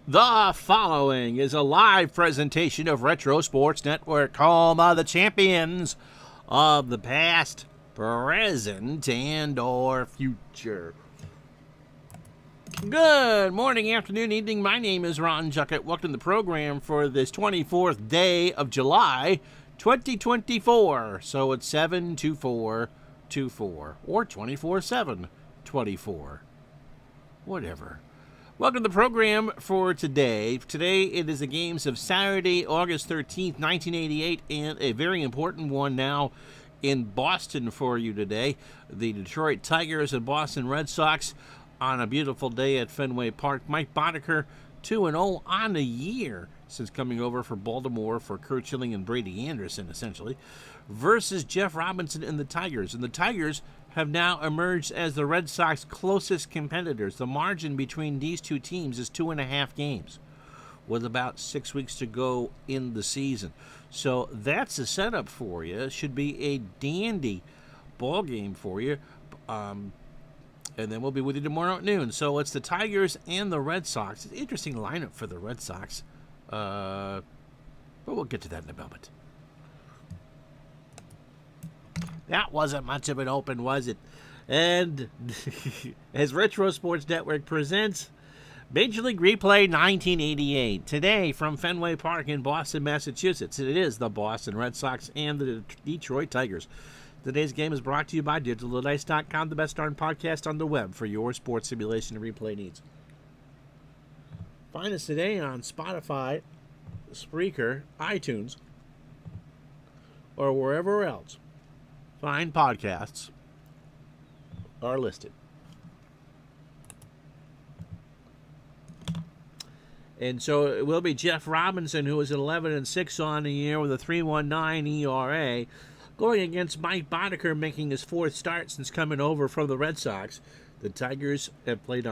The following is a live presentation of Retro Sports Network, home of the champions of the past, present, and or future. Good morning, afternoon, evening. My name is Ron Juckett. Welcome to the program for this 24th day of July, 2024. So it's 72424 or 24/7/24. Whatever. Welcome to the program for today. Today it is the games of Saturday, August 13th, 1988, and a very important one now in Boston for you today. The Detroit Tigers and Boston Red Sox on a beautiful day at Fenway Park. Mike Boddicker, 2-0 on the year since coming over for Baltimore for Kurt Schilling and Brady Anderson, essentially, versus Jeff Robinson and the Tigers. And the Tigers have now emerged as the Red Sox closest competitors. The margin between these two teams is 2.5 games with about 6 weeks to go in the season. So that's a setup for you. Should be a dandy ball game for you. And then we'll be with you tomorrow at noon. So it's the Tigers and the Red Sox. It's an interesting lineup for the Red Sox. But we'll get to that in a moment. That wasn't much of an open, was it? And as Retro Sports Network presents Major League Replay 1988. Today from Fenway Park in Boston, Massachusetts, it is the Boston Red Sox and the Detroit Tigers. Today's game is brought to you by DigitalDice.com, the best darn podcast on the web for your sports simulation and replay needs. Find us today on Spotify, Spreaker, iTunes, or wherever else fine podcasts are listed. And so it will be Jeff Robinson, who is 11-6 on the year with a 3.19 ERA, going against Mike Boddicker, making his fourth start since coming over from the Red Sox. The Tigers have played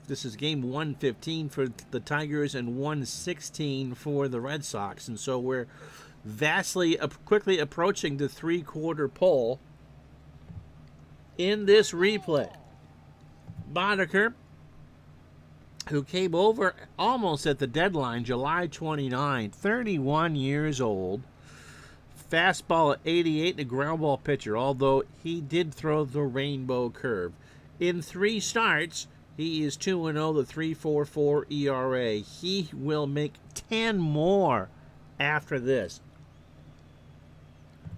this is game 115 for the Tigers and 116 for the Red Sox. And so we're quickly approaching the three-quarter pole in this replay. Boddicker, who came over almost at the deadline, July 29, 31 years old. Fastball at 88 and a ground ball pitcher, although he did throw the rainbow curve. In 3 starts, he is 2-0, the 3.44 ERA. He will make 10 more after this.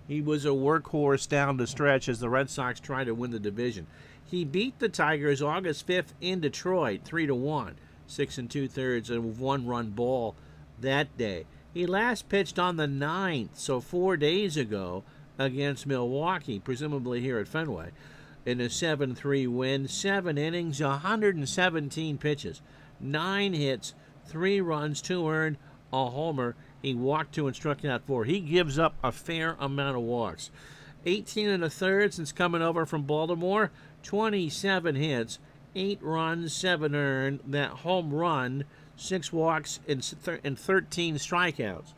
He was a workhorse down the stretch as the Red Sox try to win the division. He beat the Tigers August 5th in Detroit, 3-1, 6 2/3, and 1-run ball that day. He last pitched on the 9th, so 4 days ago, against Milwaukee, presumably here at Fenway, in a 7-3 win. 7 innings, 117 pitches, 9 hits, 3 runs, 2 earned, a homer. He walked 2 and struck out 4. He gives up a fair amount of walks. 18 1/3 since coming over from Baltimore, 27 hits, 8 runs, 7 earned, that home run, 6 walks, and 13 strikeouts.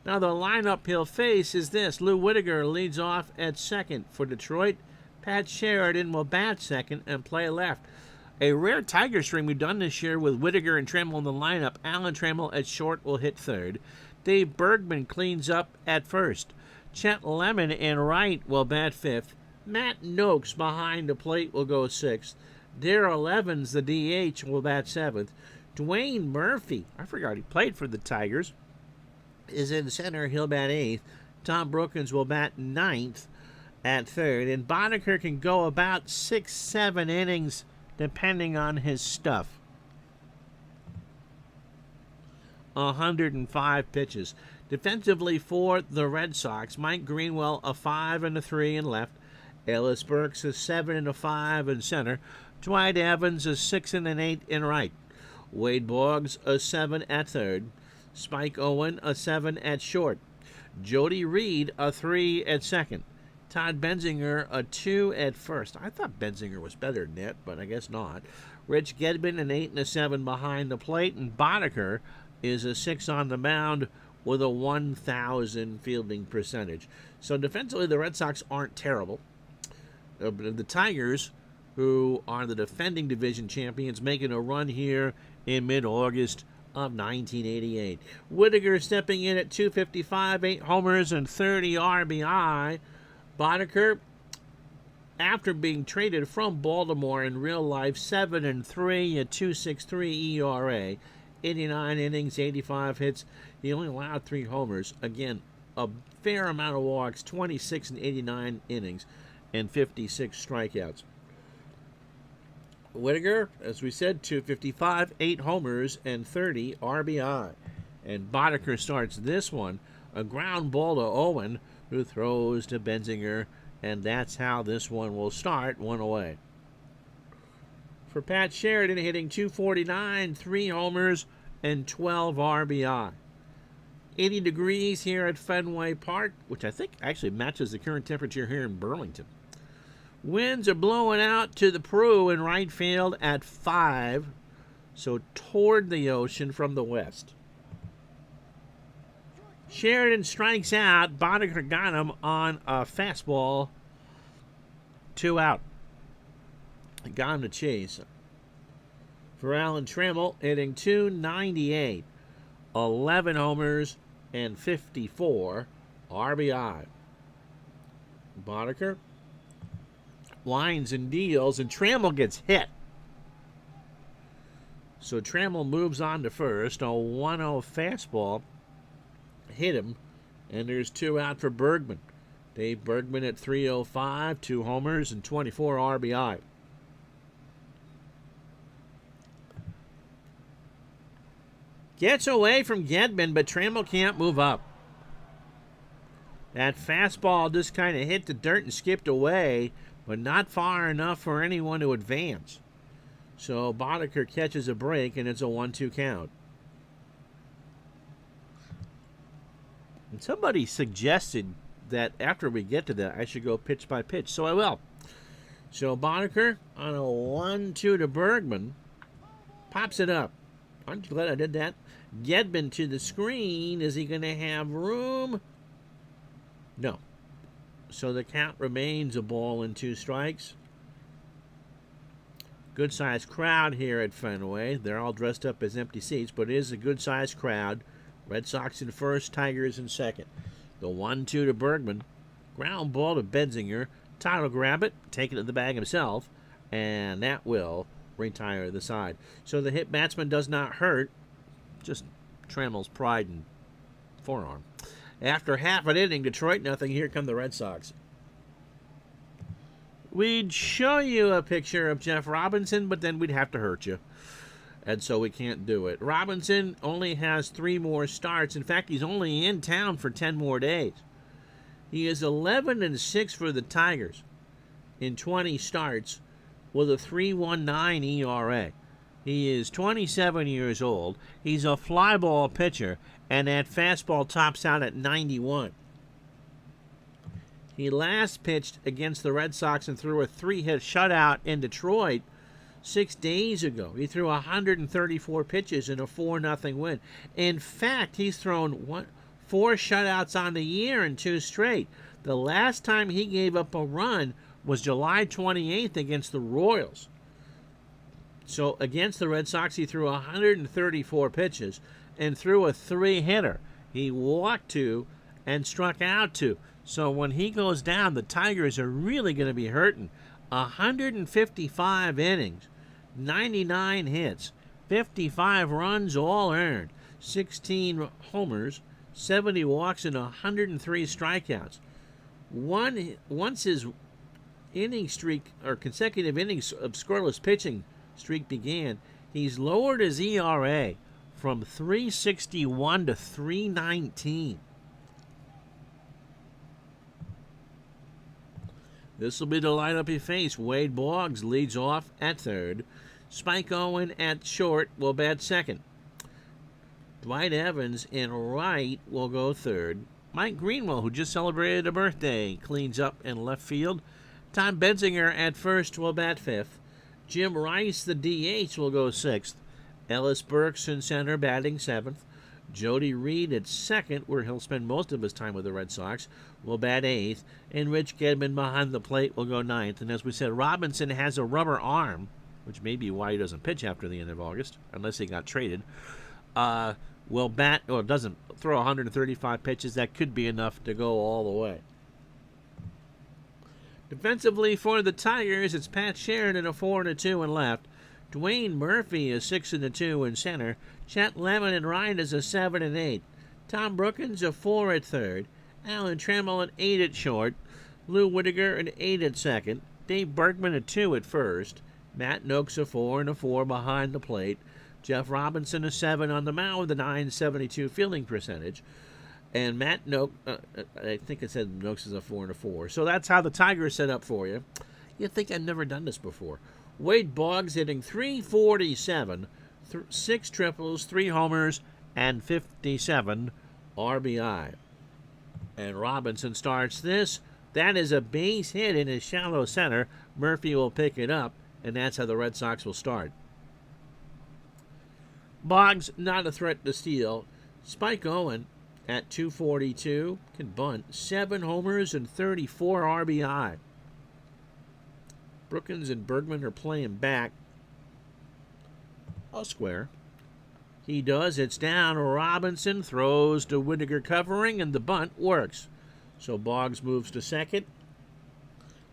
Now the lineup he'll face is this. Lou Whitaker leads off at second for Detroit. Pat Sheridan will bat second and play left. A rare Tiger string we've done this year with Whitaker and Trammell in the lineup. Alan Trammell at short will hit third. Dave Bergman cleans up at first. Chet Lemon in right will bat fifth. Matt Noakes behind the plate will go sixth. Darrell Evans, the DH, will bat seventh. Dwayne Murphy, I forgot he played for the Tigers, is in center. He'll bat eighth. Tom Brookins will bat ninth at third. And Boddicker can go about 6-7 innings depending on his stuff. 105 pitches. Defensively for the Red Sox, Mike Greenwell a 5 and a 3 in left. Ellis Burks a 7 and a 5 in center. Dwight Evans a 6 and an 8 in right. Wade Boggs a 7 at third. Spike Owen a 7 at short. Jody Reed a 3 at second. Todd Benzinger a 2 at first. I thought Benzinger was better than that, but I guess not. Rich Gedman an 8 and a 7 behind the plate, and Boddicker is a 6 on the mound with a 1,000 fielding percentage. So defensively, the Red Sox aren't terrible. The Tigers who are the defending division champions, making a run here in mid-August of 1988. Whittaker stepping in at 255, 8 homers and 30 RBI. Boddicker, after being traded from Baltimore in real life, 7-3, a 2.63 ERA, 89 innings, 85 hits. He only allowed 3 homers. Again, a fair amount of walks, 26 and 89 innings, and 56 strikeouts. Whittaker, as we said, 255, 8 homers, and 30 RBI. And Boddicker starts this one, a ground ball to Owen, who throws to Benzinger, and that's how this one will start, 1 away. For Pat Sheridan, hitting 249, 3 homers, and 12 RBI. 80 degrees here at Fenway Park, which I think actually matches the current temperature here in Burlington. Winds are blowing out to the Prue in right field at 5, so toward the ocean from the west. Sheridan strikes out. Boddicker got him on a fastball. 2 out. Got him to chase. For Alan Trammell, hitting 298, 11 homers, and 54 RBI. Boddicker lines and deals, and Trammell gets hit. So Trammell moves on to first. A 1-0 fastball hit him, and there's 2 out for Bergman. Dave Bergman at 305, 2 homers, and 24 RBI. Gets away from Gedman, but Trammell can't move up. That fastball just kind of hit the dirt and skipped away, but not far enough for anyone to advance. So Boddicker catches a break, and it's a 1-2 count. And somebody suggested that after we get to that, I should go pitch by pitch, so I will. So Boddicker on a 1-2 to Bergman, pops it up. Aren't you glad I did that? Gedman to the screen. Is he going to have room? No. So the count remains a ball and 2 strikes. Good-sized crowd here at Fenway. They're all dressed up as empty seats, but it is a good-sized crowd. Red Sox in first, Tigers in second. The 1-2 to Bergman. Ground ball to Benzinger. Todd will grab it, take it to the bag himself, and that will retire the side. So the hit batsman does not hurt, just Trammell's pride and forearm. After half an inning, Detroit nothing. Here come the Red Sox. We'd show you a picture of Jeff Robinson, but then we'd have to hurt you. And so we can't do it. Robinson only has 3 more starts. In fact, he's only in town for 10 more days. He is 11-6 for the Tigers in 20 starts with a 3.19 ERA. He is 27 years old. He's a fly ball pitcher, and that fastball tops out at 91. He last pitched against the Red Sox and threw a 3-hit shutout in Detroit 6 days ago. He threw 134 pitches in a 4-0 win. In fact, he's thrown 4 shutouts on the year and 2 straight. The last time he gave up a run was July 28th against the Royals. So against the Red Sox, he threw 134 pitches and threw a 3-hitter. He walked 2 and struck out 2. So when he goes down, the Tigers are really going to be hurting. 155 innings, 99 hits, 55 runs all earned, 16 homers, 70 walks, and 103 strikeouts. Once his inning streak, or consecutive innings of scoreless pitching streak began, he's lowered his ERA from 3.61 to 3.19. This will be the lineup he faced. Wade Boggs leads off at third. Spike Owen at short will bat second. Dwight Evans in right will go third. Mike Greenwell, who just celebrated a birthday, cleans up in left field. Tom Benzinger at first will bat fifth. Jim Rice, the DH, will go sixth. Ellis Burks in center batting seventh. Jody Reed at second, where he'll spend most of his time with the Red Sox, will bat eighth, and Rich Gedman behind the plate will go ninth. And as we said, Robinson has a rubber arm, which may be why he doesn't pitch after the end of August, unless he got traded. Will bat, or doesn't throw 135 pitches. That could be enough to go all the way. Defensively for the Tigers, it's Pat Sheridan, a 4-2 in left. Dwayne Murphy is 6-2 in center. Chet Lemon and Ryan is a 7-8. Tom Brookins a 4 at third. Alan Trammell an 8 at short. Lou Whitaker an 8 at second. Dave Bergman a 2 at first. Matt Noakes a 4 and a 4 behind the plate. Jeff Robinson a 7 on the mound with a .972 fielding percentage. And Matt Noakes, I think I said Noakes is a 4 and a 4. So that's how the Tigers set up for you. You'd think I've never done this before. Wade Boggs hitting .347, 6 triples, 3 homers, and 57 RBI. And Robinson starts this. That is a base hit in his shallow center. Murphy will pick it up, and that's how the Red Sox will start. Boggs not a threat to steal. Spike Owen at .242 can bunt, 7 homers and 34 RBI. Brookins and Bergman are playing back. A square. He does. It's down. Robinson throws to Whitaker covering, and the bunt works. So Boggs moves to second.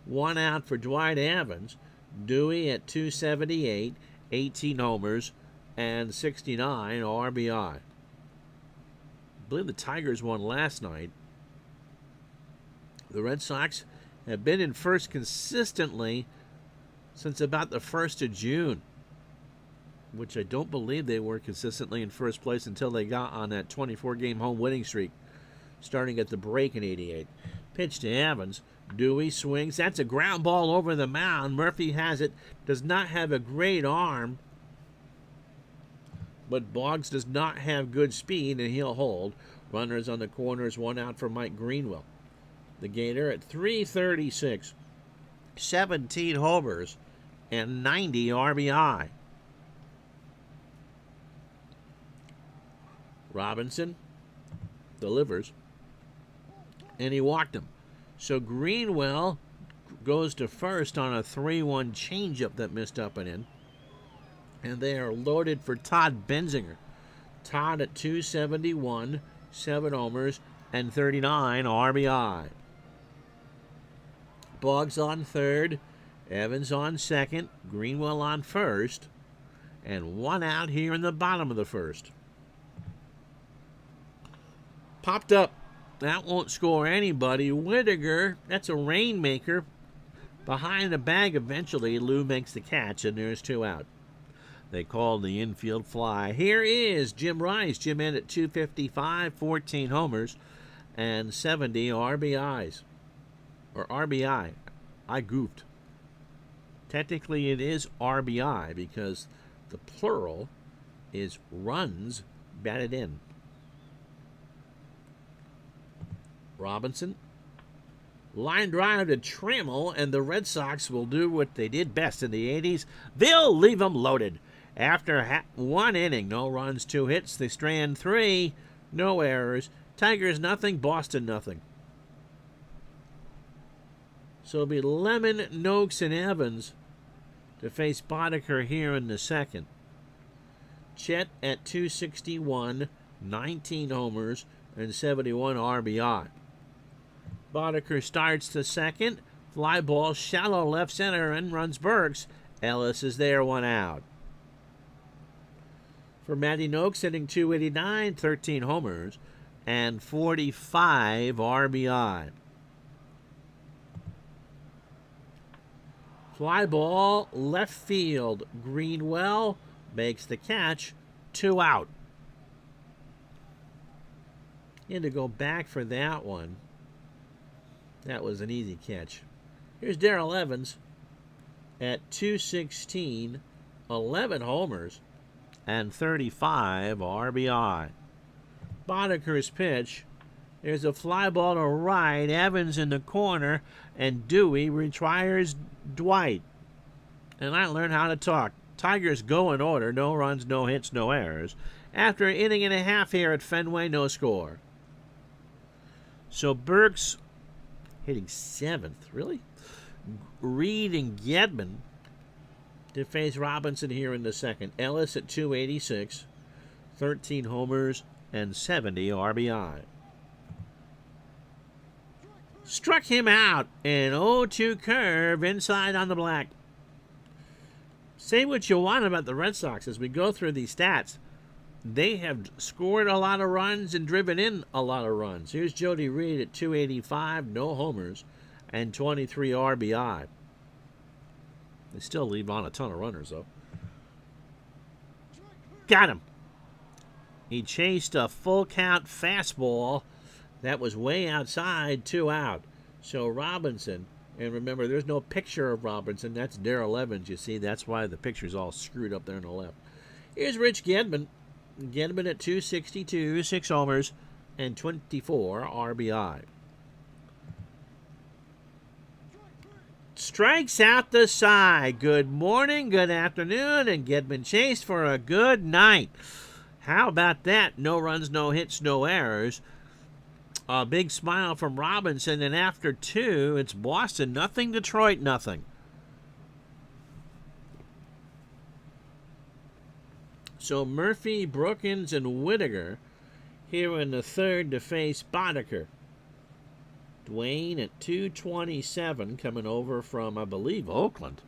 1 out for Dwight Evans. Dewey at .278, 18 homers, and 69 RBI. I believe the Tigers won last night. The Red Sox have been in first consistently since about the 1st of June, which I don't believe they were consistently in first place until they got on that 24-game home winning streak, starting at the break in '88. Pitch to Evans. Dewey swings. That's a ground ball over the mound. Murphy has it. Does not have a great arm, but Boggs does not have good speed, and he'll hold. Runners on the corners, 1 out for Mike Greenwell. The Gator at .336, 17 homers, and 90 RBI. Robinson delivers, and he walked him. So Greenwell goes to first on a 3-1 changeup that missed up and in. And they are loaded for Todd Benzinger. Todd at .271, 7 homers, and 39 RBI. Boggs on third, Evans on second, Greenwell on first, and 1 out here in the bottom of the first. Popped up. That won't score anybody. Whitaker, that's a rainmaker. Behind the bag eventually. Lou makes the catch, and there's 2 out. They called the infield fly. Here is Jim Rice. Jim in at .255, 14 homers, and 70 RBIs. Or RBI. I goofed. Technically it is RBI because the plural is runs batted in. Robinson. Line drive to Trammell, and the Red Sox will do what they did best in the 80s. They'll leave them loaded. After 1 inning, no runs, 2 hits. They strand 3, no errors. Tigers nothing, Boston nothing. So it'll be Lemon, Noakes, and Evans to face Boddicker here in the second. Chet at .261, 19 homers, and 71 RBI. Boddicker starts the second. Fly ball, shallow left center, and runs Burks. Ellis is there, 1 out. For Matty Noakes, hitting .289, 13 homers, and 45 RBI. Fly ball, left field. Greenwell makes the catch, 2 out. He had to go back for that one. That was an easy catch. Here's Darrell Evans at .216, 11 homers, and 35 RBI. Boddicker's pitch. There's a fly ball to right. Evans in the corner, and Dewey retires Dwight. And I learned how to talk. Tigers go in order. No runs, no hits, no errors. After an inning and a half here at Fenway, no score. So Burks hitting 7th. Really? Reed and Gedman to face Robinson here in the second. Ellis at 286, 13 homers, and 70 RBI. Struck him out. An 0-2 curve inside on the black. Say what you want about the Red Sox as we go through these stats. They have scored a lot of runs and driven in a lot of runs. Here's Jody Reed at 285, no homers, and 23 RBI. They still leave on a ton of runners, though. Got him. He chased a full count fastball that was way outside, 2 out. So Robinson, and remember, there's no picture of Robinson. That's Darrell Evans, you see. That's why the picture's all screwed up there on the left. Here's Rich Gedman. Gedman at 262, 6 homers, and 24 RBI. Strikes out the side. Good morning, good afternoon, and Gedman chased for a good night. How about that? No runs, no hits, no errors. A big smile from Robinson, and after 2, it's Boston nothing, Detroit nothing. So Murphy, Brookins, and Whittaker here in the third to face Boddicker. Dwayne at 227 coming over from, I believe, Oakland.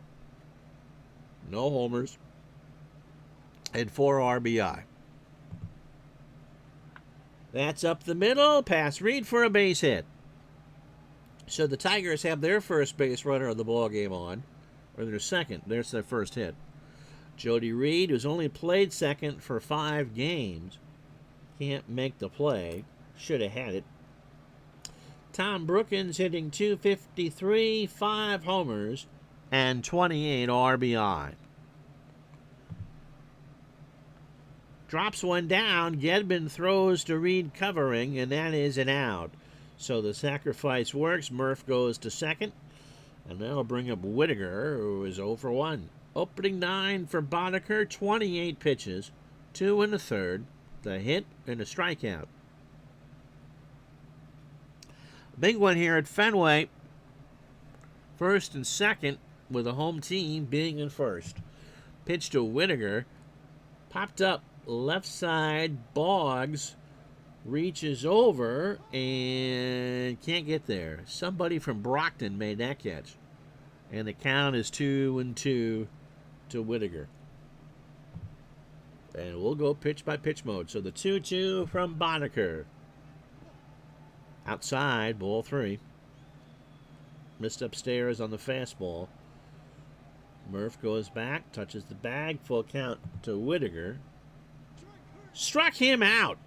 No homers and 4 RBI. That's up the middle. Pass Reed for a base hit. So the Tigers have their first base runner of the ball game on, or their second. There's their first hit. Jody Reed, who's only played second for 5 games, can't make the play. Should have had it. Tom Brookins hitting 253, 5 homers, and 28 RBI. Drops one down. Gedman throws to Reed covering, and that is an out. So the sacrifice works. Murph goes to second, and that'll bring up Whittaker, who is 0 for 1. Opening 9 for Boddicker, 28 pitches, 2 1/3, the hit and a strikeout. Big one here at Fenway. First and second with a home team being in first. Pitch to Whittaker. Popped up left side. Boggs reaches over and can't get there. Somebody from Brockton made that catch. And the count is 2-2 to Whittaker. And we'll go pitch by pitch mode. So the 2-2 from Boddicker. Outside, ball 3. Missed upstairs on the fastball. Murph goes back, touches the bag, full count to Whittaker. Struck him out.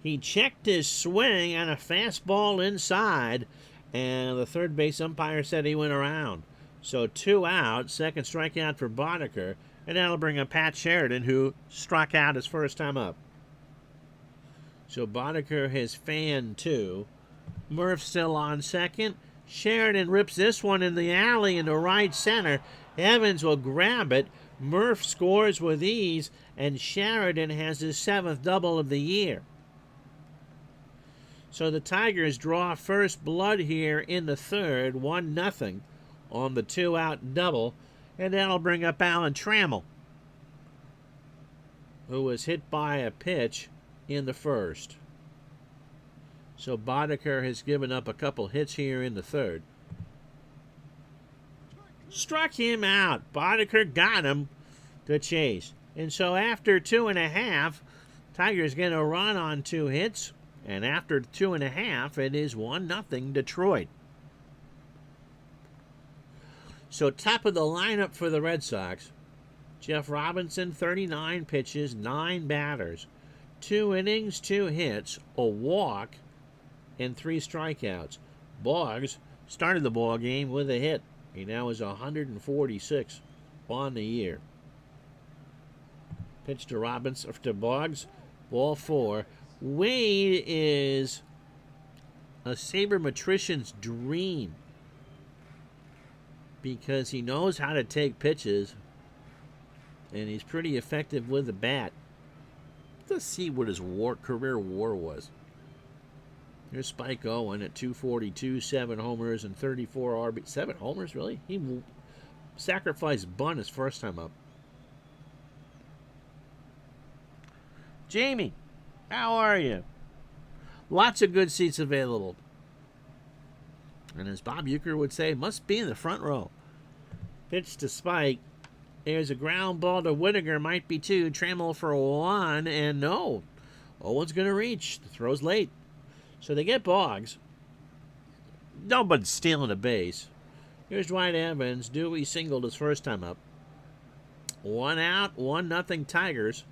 He checked his swing on a fastball inside, and the third base umpire said he went around. So 2 out, second strikeout for Boddicker, and that'll bring up Pat Sheridan, who struck out his first time up. So Boddicker has fanned 2. Murph still on second. Sheridan rips this one in the alley into right center. Evans will grab it. Murph scores with ease, and Sheridan has his 7th double of the year. So the Tigers draw first blood here in the third, 1-0 on the 2-out double, and that'll bring up Alan Trammell, who was hit by a pitch in the first. So Boddicker has given up a couple hits here in the third. Struck him out. Boddicker got him to chase. And so after 2.5, Tigers get a run on 2 hits. And after 2.5, it is 1-0 Detroit. So top of the lineup for the Red Sox. Jeff Robinson, 39 pitches, 9 batters. 2 innings, 2 hits, a walk, and 3 strikeouts. Boggs started the ball game with a hit. He now is 146 on the year. Pitch to Robinson, to Boggs, ball 4. Wade is a sabermetrician's dream because he knows how to take pitches and he's pretty effective with the bat. Let's see what his career WAR was. Here's Spike Owen at 242, 7 homers and 34 RB. 7 homers, really? He sacrificed bunt his first time up. Jamie, how are you? Lots of good seats available. And as Bob Euchre would say, must be in the front row. Pitch to Spike. There's a ground ball to Whittaker. Might be 2. Trammell for 1. And no. Owen's going to reach. The throw's late. So they get Boggs. Nobody's stealing a base. Here's Dwight Evans. Dewey singled his first time up. 1 out. 1-0 Tigers.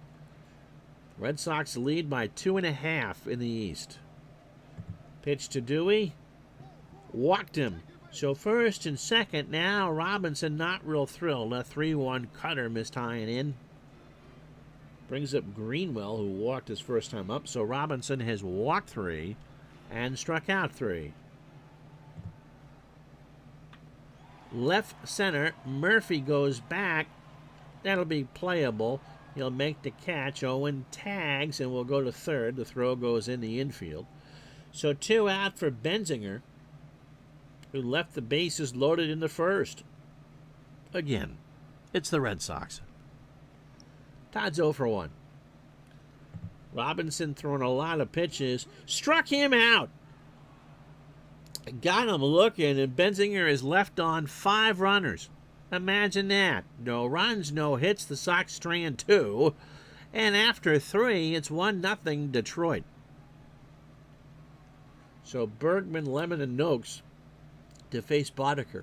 Red Sox lead by 2.5 in the East. Pitch to Dewey. Walked him. So first and second now. Robinson not real thrilled. A 3-1 cutter missed high and in. Brings up Greenwell, who walked his first time up. So Robinson has walked 3 and struck out 3. Left center. Murphy goes back. That'll be playable. He'll make the catch. Owen tags and will go to third. The throw goes in the infield. So 2 out for Benzinger, who left the bases loaded in the first. Again, it's the Red Sox. Todd's 0 for 1. Robinson throwing a lot of pitches. Struck him out. Got him looking, and Benzinger is left on 5 runners. Imagine that. No runs, no hits. The Sox strand 2. And after 3, it's 1-0 Detroit. So Bergman, Lemon, and Noakes to face Boddicker.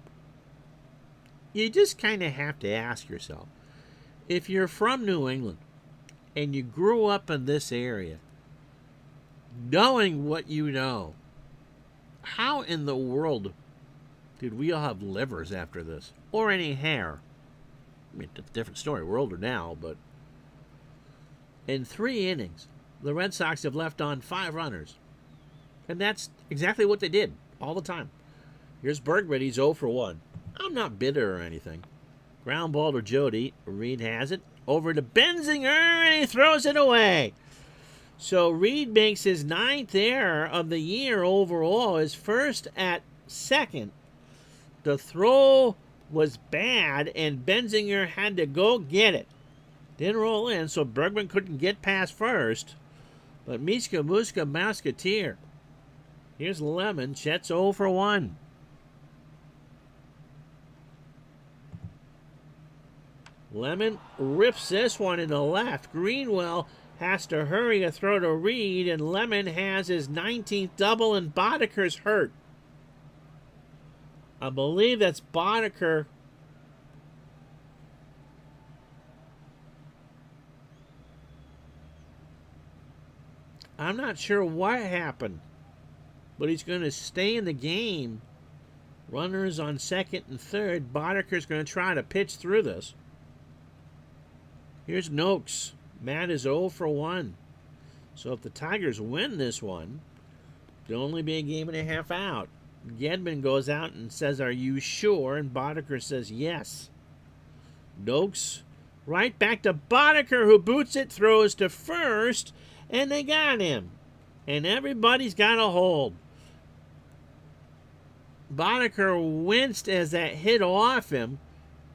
You just kind of have to ask yourself, if you're from New England and you grew up in this area, knowing what you know, how in the world did we all have livers after this? Or any hair? I mean, it's a different story. We're older now, but in 3 innings, the Red Sox have left on 5 runners. And that's exactly what they did all the time. Here's Bergman. He's 0 for 1. I'm not bitter or anything. Ground ball to Jody. Reed has it. Over to Benzinger, and he throws it away. So Reed makes his 9th error of the year overall. His first at second. The throw was bad, and Benzinger had to go get it. Didn't roll in, so Bergman couldn't get past first. But Miska Muska Musketeer. Here's Lemon. Chet's 0 for 1. Lemon rips this one in the left. Greenwell has to hurry a throw to Reed, and Lemon has his 19th double, and Boddicker's hurt. I believe that's Boddicker. I'm not sure what happened, but he's going to stay in the game. Runners on second and third. Boddicker's going to try to pitch through this. Here's Noakes. Matt is 0 for 1. So if the Tigers win this one, there'll only be a game and a half out. Gedman goes out and says, "Are you sure?" And Boddicker says, "Yes." Noakes right back to Boddicker, who boots it, throws to first, and they got him. And everybody's got a hold. Boddicker winced as that hit off him.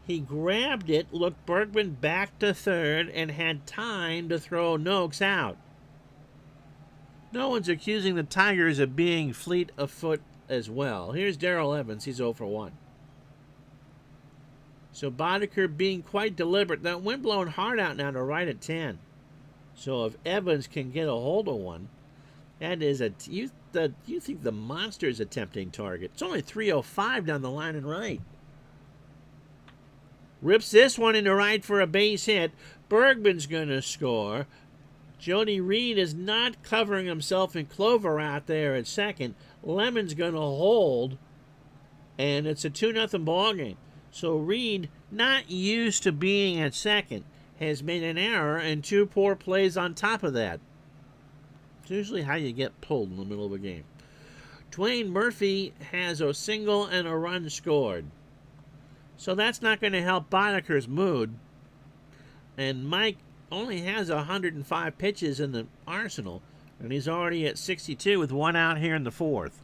He grabbed it, looked Bergman back to third, and had time to throw Noakes out. No one's accusing the Tigers of being fleet of foot as well. Here's Darrell Evans. He's 0 for 1. So Boddicker being quite deliberate. That wind blowing hard out now to right at 10. So if Evans can get a hold of one, that is you think the monster is a tempting target. It's only 305 down the line and right. Rips this one into right for a base hit. Bergman's going to score. Jody Reed is not covering himself in clover out there at second. Lemon's going to hold, and it's a 2-0 ball game. So Reed, not used to being at second, has made an error and 2 poor plays on top of that. It's usually how you get pulled in the middle of a game. Dwayne Murphy has a single and a run scored. So that's not going to help Boddicker's mood. And Mike only has 105 pitches in the arsenal, and he's already at 62 with one out here in the fourth.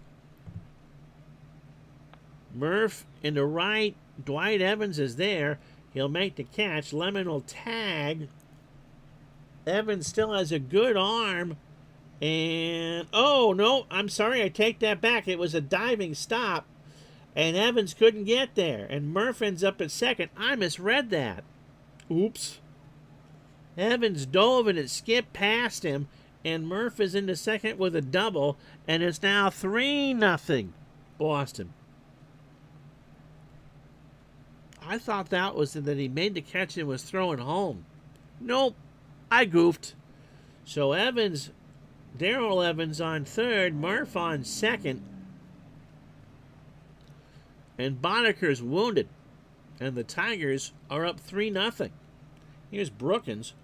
Murph in the right. Dwight Evans is there. He'll make the catch. Lemon will tag. Evans still has a good arm. And, oh, no, I'm sorry. I take that back. It was a diving stop, and Evans couldn't get there. And Murph ends up at second. I misread that. Oops. Evans dove and it skipped past him, and Murph is into second with a double, and it's now 3-0 Boston. I thought that was that he made the catch and was throwing home. Nope, I goofed. So Evans, Darrell Evans on third, Murph on second, and Bonaker's wounded, and the Tigers are up 3-0. Here's Brookins.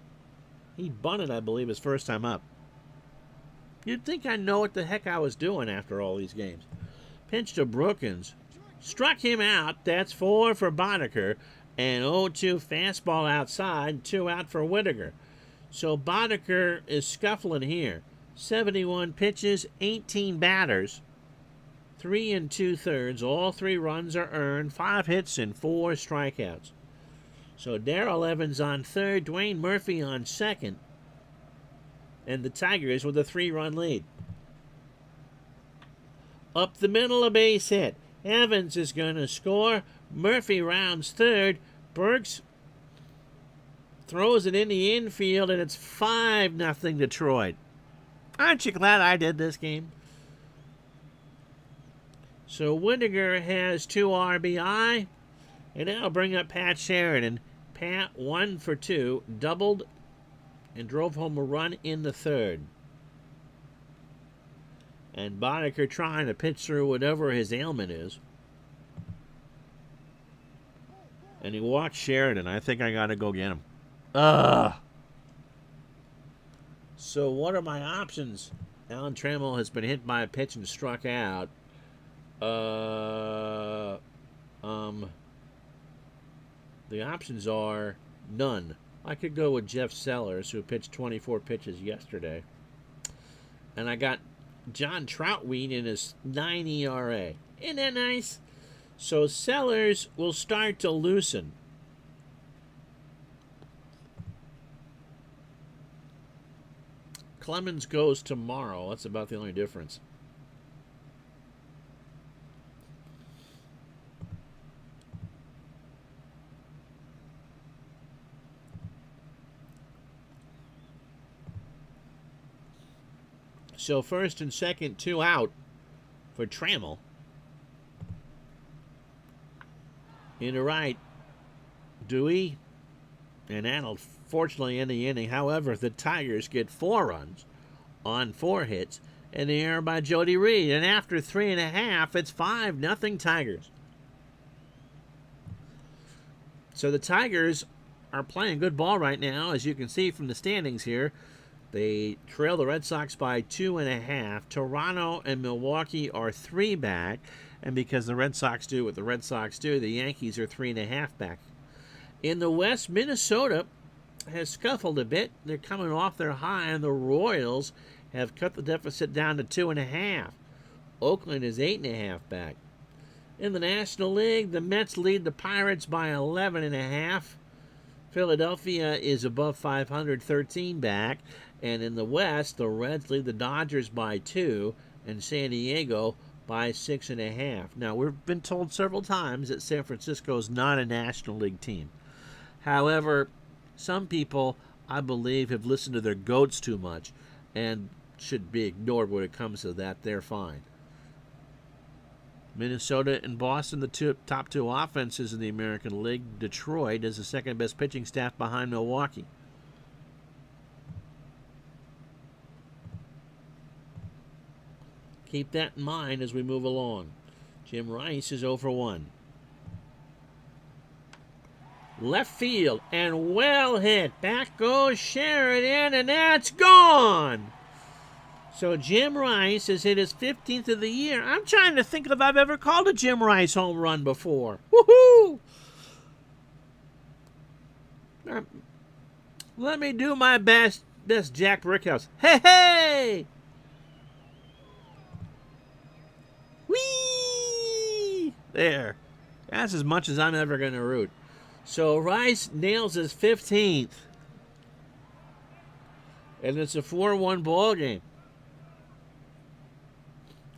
He bunted, I believe, his first time up. You'd think I know what the heck I was doing after all these games. Pitch to Brookins. Struck him out. That's 4 for Bonaker. And 0-2 fastball outside. 2 out for Whittaker. So Bonaker is scuffling here. 71 pitches, 18 batters. 3 2/3. All 3 runs are earned. 5 hits and 4 strikeouts. So Darrell Evans on third, Dwayne Murphy on second, and the Tigers with a 3-run lead. Up the middle, a base hit. Evans is going to score. Murphy rounds third. Burks throws it in the infield, and it's 5-0 Detroit. Aren't you glad I did this game? So Whittaker has 2 RBI, and that'll bring up Pat Sheridan. Pat 1 for 2, doubled, and drove home a run in the third. And Bonaker trying to pitch through whatever his ailment is. And he walked Sheridan. I think I got to go get him. So what are my options? Alan Trammell has been hit by a pitch and struck out. The options are none. I could go with Jeff Sellers, who pitched 24 pitches yesterday. And I got John Troutweed in his 9 ERA. Isn't that nice? So Sellers will start to loosen. Clemens goes tomorrow. That's about the only difference. So first and second, 2 out for Trammell. In the right, Dewey, and that'll fortunately end the inning. However, the Tigers get 4 runs on 4 hits, and the error by Jody Reed. And after 3.5, it's 5-0 Tigers. So the Tigers are playing good ball right now, as you can see from the standings here. They trail the Red Sox by 2.5. Toronto and Milwaukee are 3 back. And because the Red Sox do what the Red Sox do, the Yankees are 3.5 back. In the West, Minnesota has scuffled a bit. They're coming off their high, and the Royals have cut the deficit down to 2.5. Oakland is 8.5 back. In the National League, the Mets lead the Pirates by 11.5. Philadelphia is above 500, 13 back. And in the West, the Reds lead the Dodgers by 2, and San Diego by 6.5. Now, we've been told several times that San Francisco is not a National League team. However, some people, I believe, have listened to their goats too much and should be ignored when it comes to that. They're fine. Minnesota and Boston, the top 2 offenses in the American League. Detroit is the second-best pitching staff behind Milwaukee. Keep that in mind as we move along. Jim Rice is 0 for 1. Left field, and well hit. Back goes Sheridan, and that's gone. So Jim Rice has hit his 15th of the year. I'm trying to think if I've ever called a Jim Rice home run before. Woohoo! Let me do my best, Jack Brickhouse. Hey, hey! Whee! There. That's as much as I'm ever going to root. So Rice nails his 15th. And it's a 4-1 ball game.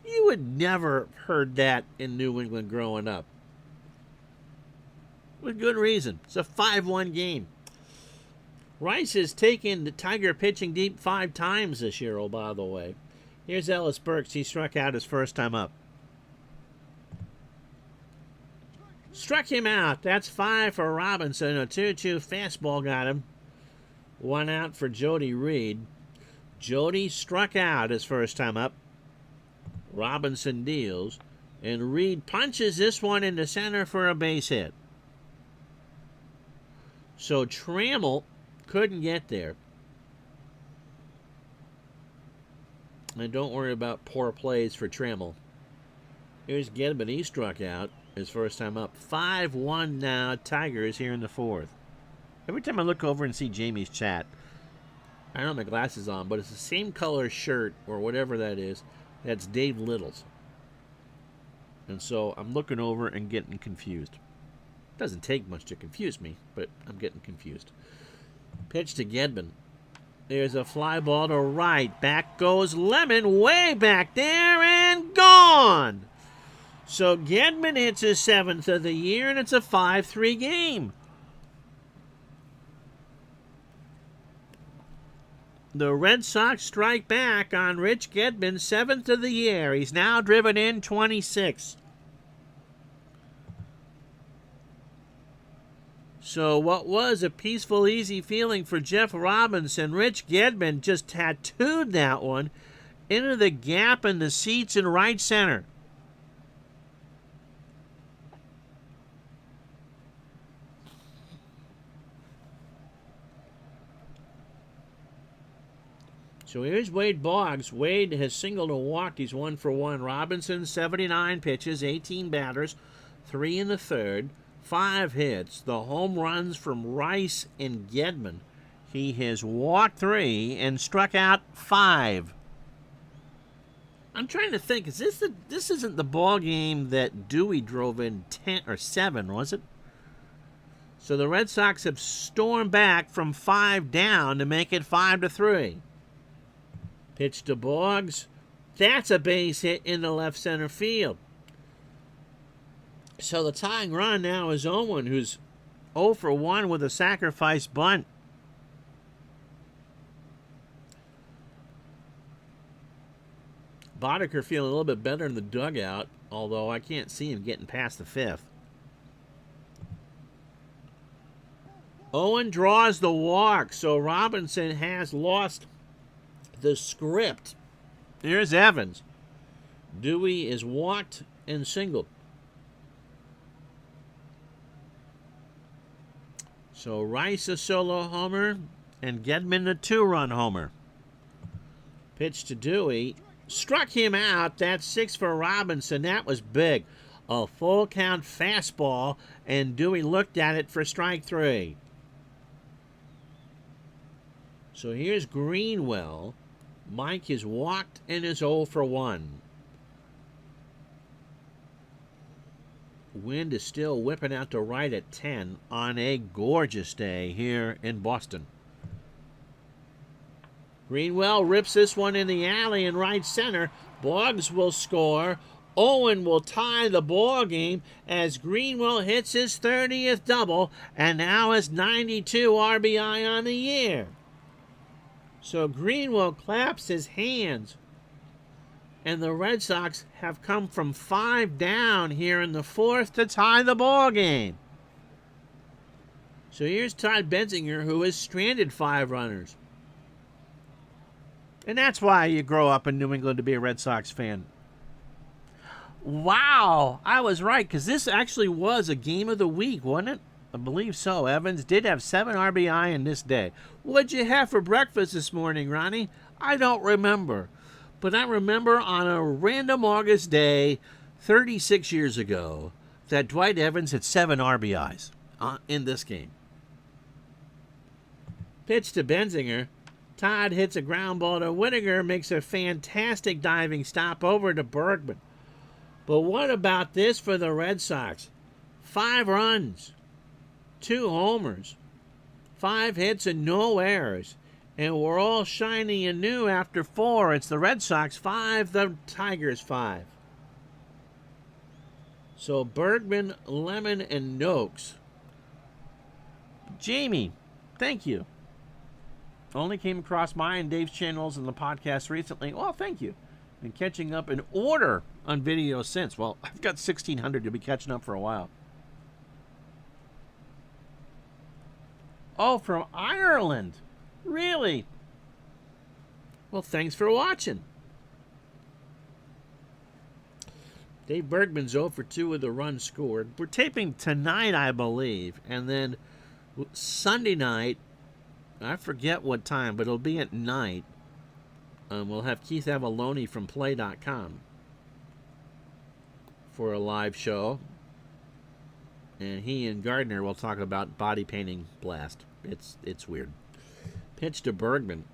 You would never heard that in New England growing up. With good reason. It's a 5-1 game. Rice has taken the Tiger pitching deep 5 times this year, oh, by the way. Here's Ellis Burks. He struck out his first time up. Struck him out. That's 5 for Robinson. A 2-2 fastball got him. 1 out for Jody Reed. Jody struck out his first time up. Robinson deals. And Reed punches this one into center for a base hit. So Trammell couldn't get there. And don't worry about poor plays for Trammell. Here's Gedman. He struck out his first time up. 5-1 now. Tigers here in the 4th. Every time I look over and see Jamie's chat, I don't have my glasses on, but it's the same color shirt or whatever that is. That's Dave Little's. And so I'm looking over and getting confused. Doesn't take much to confuse me, but I'm getting confused. Pitch to Gedman. There's a fly ball to right. Back goes Lemon, way back there and gone. So Gedman hits his 7th of the year, and it's a 5-3 game. The Red Sox strike back on Rich Gedman, 7th of the year. He's now driven in 26. So what was a peaceful, easy feeling for Jeff Robinson, Rich Gedman just tattooed that one into the gap in the seats in right center. So here's Wade Boggs. Wade has singled and walked. He's 1 for 1. Robinson, 79 pitches, 18 batters, 3 in the 3rd, 5 hits. The home runs from Rice and Gedman. He has walked 3 and struck out 5. I'm trying to think. This isn't the ball game that Dewey drove in 10 or 7, was it? So the Red Sox have stormed back from 5 down to make it 5-3. Pitch to Boggs. That's a base hit in the left center field. So the tying run now is Owen, who's 0 for 1 with a sacrifice bunt. Boddicker feeling a little bit better in the dugout, although I can't see him getting past the 5th. Owen draws the walk, so Robinson has lost the script. Here's Evans. Dewey is walked and singled. So Rice a solo homer and Gedman a 2-run homer. Pitch to Dewey. Struck him out. That's 6 for Robinson. That was big. A full count fastball, and Dewey looked at it for strike 3. So here's Greenwell. Mike is walked and is 0 for 1. Wind is still whipping out to right at 10 on a gorgeous day here in Boston. Greenwell rips this one in the alley in right center. Boggs will score. Owen will tie the ball game as Greenwell hits his 30th double and now has 92 RBI on the year. So Greenwell claps his hands. And the Red Sox have come from 5 down here in the 4th to tie the ball game. So here's Todd Benzinger, who has stranded 5 runners. And that's why you grow up in New England to be a Red Sox fan. Wow, I was right, because this actually was a game of the week, wasn't it? I believe so. Evans did have 7 RBI in this day. What'd you have for breakfast this morning, Ronnie? I don't remember. But I remember on a random August day 36 years ago that Dwight Evans had 7 RBIs in this game. Pitch to Benzinger. Todd hits a ground ball to Whittaker, makes a fantastic diving stop over to Bergman. But what about this for the Red Sox? 5 runs, 2 homers, 5 hits, and no errors. And we're all shiny and new after 4. It's the Red Sox 5, the Tigers 5. So Bergman, Lemon, and Noakes. Jamie, thank you. Only came across mine and Dave's channels in the podcast recently. Well, thank you. Been catching up in order on video since. Well, I've got 1,600 to be catching up for a while. Oh, from Ireland. Really? Well, thanks for watching. Dave Bergman's 0 for 2 with a run scored. We're taping tonight, I believe. And then Sunday night, I forget what time, but it'll be at night. We'll have Keith Avalone from Play.com for a live show. And he and Gardner will talk about body painting blast. It's weird. Pitch to Bergman.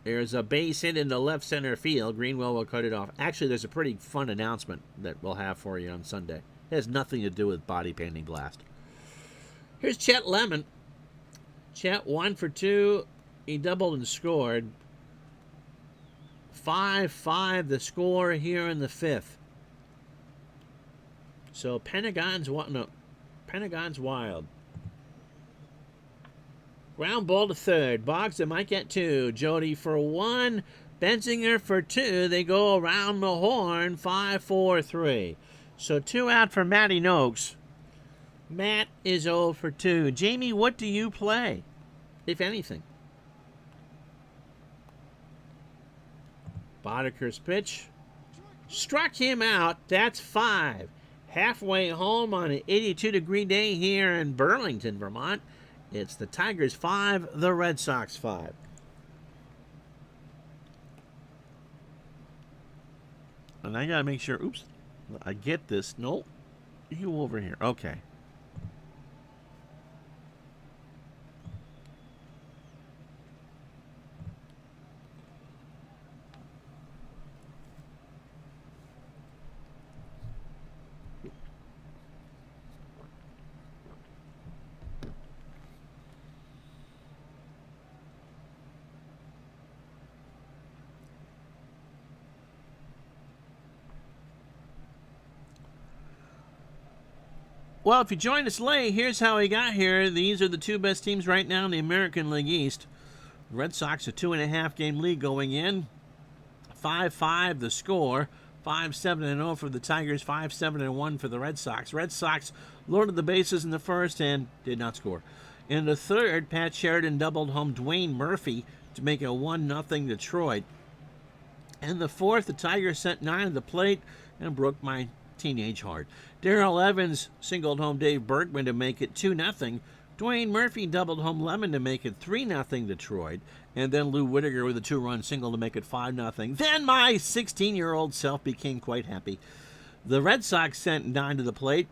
There's a base hit into left center field. Greenwell will cut it off. Actually, there's a pretty fun announcement that we'll have for you on Sunday. It has nothing to do with body painting blast. Here's Chet Lemon. Chet 1 for 2. He doubled and scored. 5-5 the score here in the 5th. So Pentagon's wild. Ground ball to third. Boggs might get 2. Jody for 1. Benzinger for 2. They go around the horn. 5-4-3. So 2 out for Matty Noakes. Matt is 0 for 2. Jamie, what do you play, if anything? Bodeker's pitch. Struck him out. That's 5. Halfway home on an 82-degree day here in Burlington, Vermont. It's the Tigers 5, the Red Sox 5. And I gotta make sure, oops, I get this. Nope. You over here. Okay. Well, if you joined us late, here's how we got here. These are the 2 best teams right now in the American League East. The Red Sox a 2.5-game lead going in. 5-5 the score. 5-7-0 for the Tigers. 5-7-1 for the Red Sox. Red Sox loaded the bases in the first and did not score. In the third, Pat Sheridan doubled home Dwayne Murphy to make a 1-0 Detroit. In the fourth, the Tigers sent 9 to the plate and broke my teenage heart. Darrell Evans singled home Dave Bergman to make it 2-0. Dwayne Murphy doubled home Lemon to make it 3-0 Detroit. And then Lou Whittaker with a 2-run single to make it 5-0. Then my 16-year-old self became quite happy. The Red Sox sent 9 to the plate.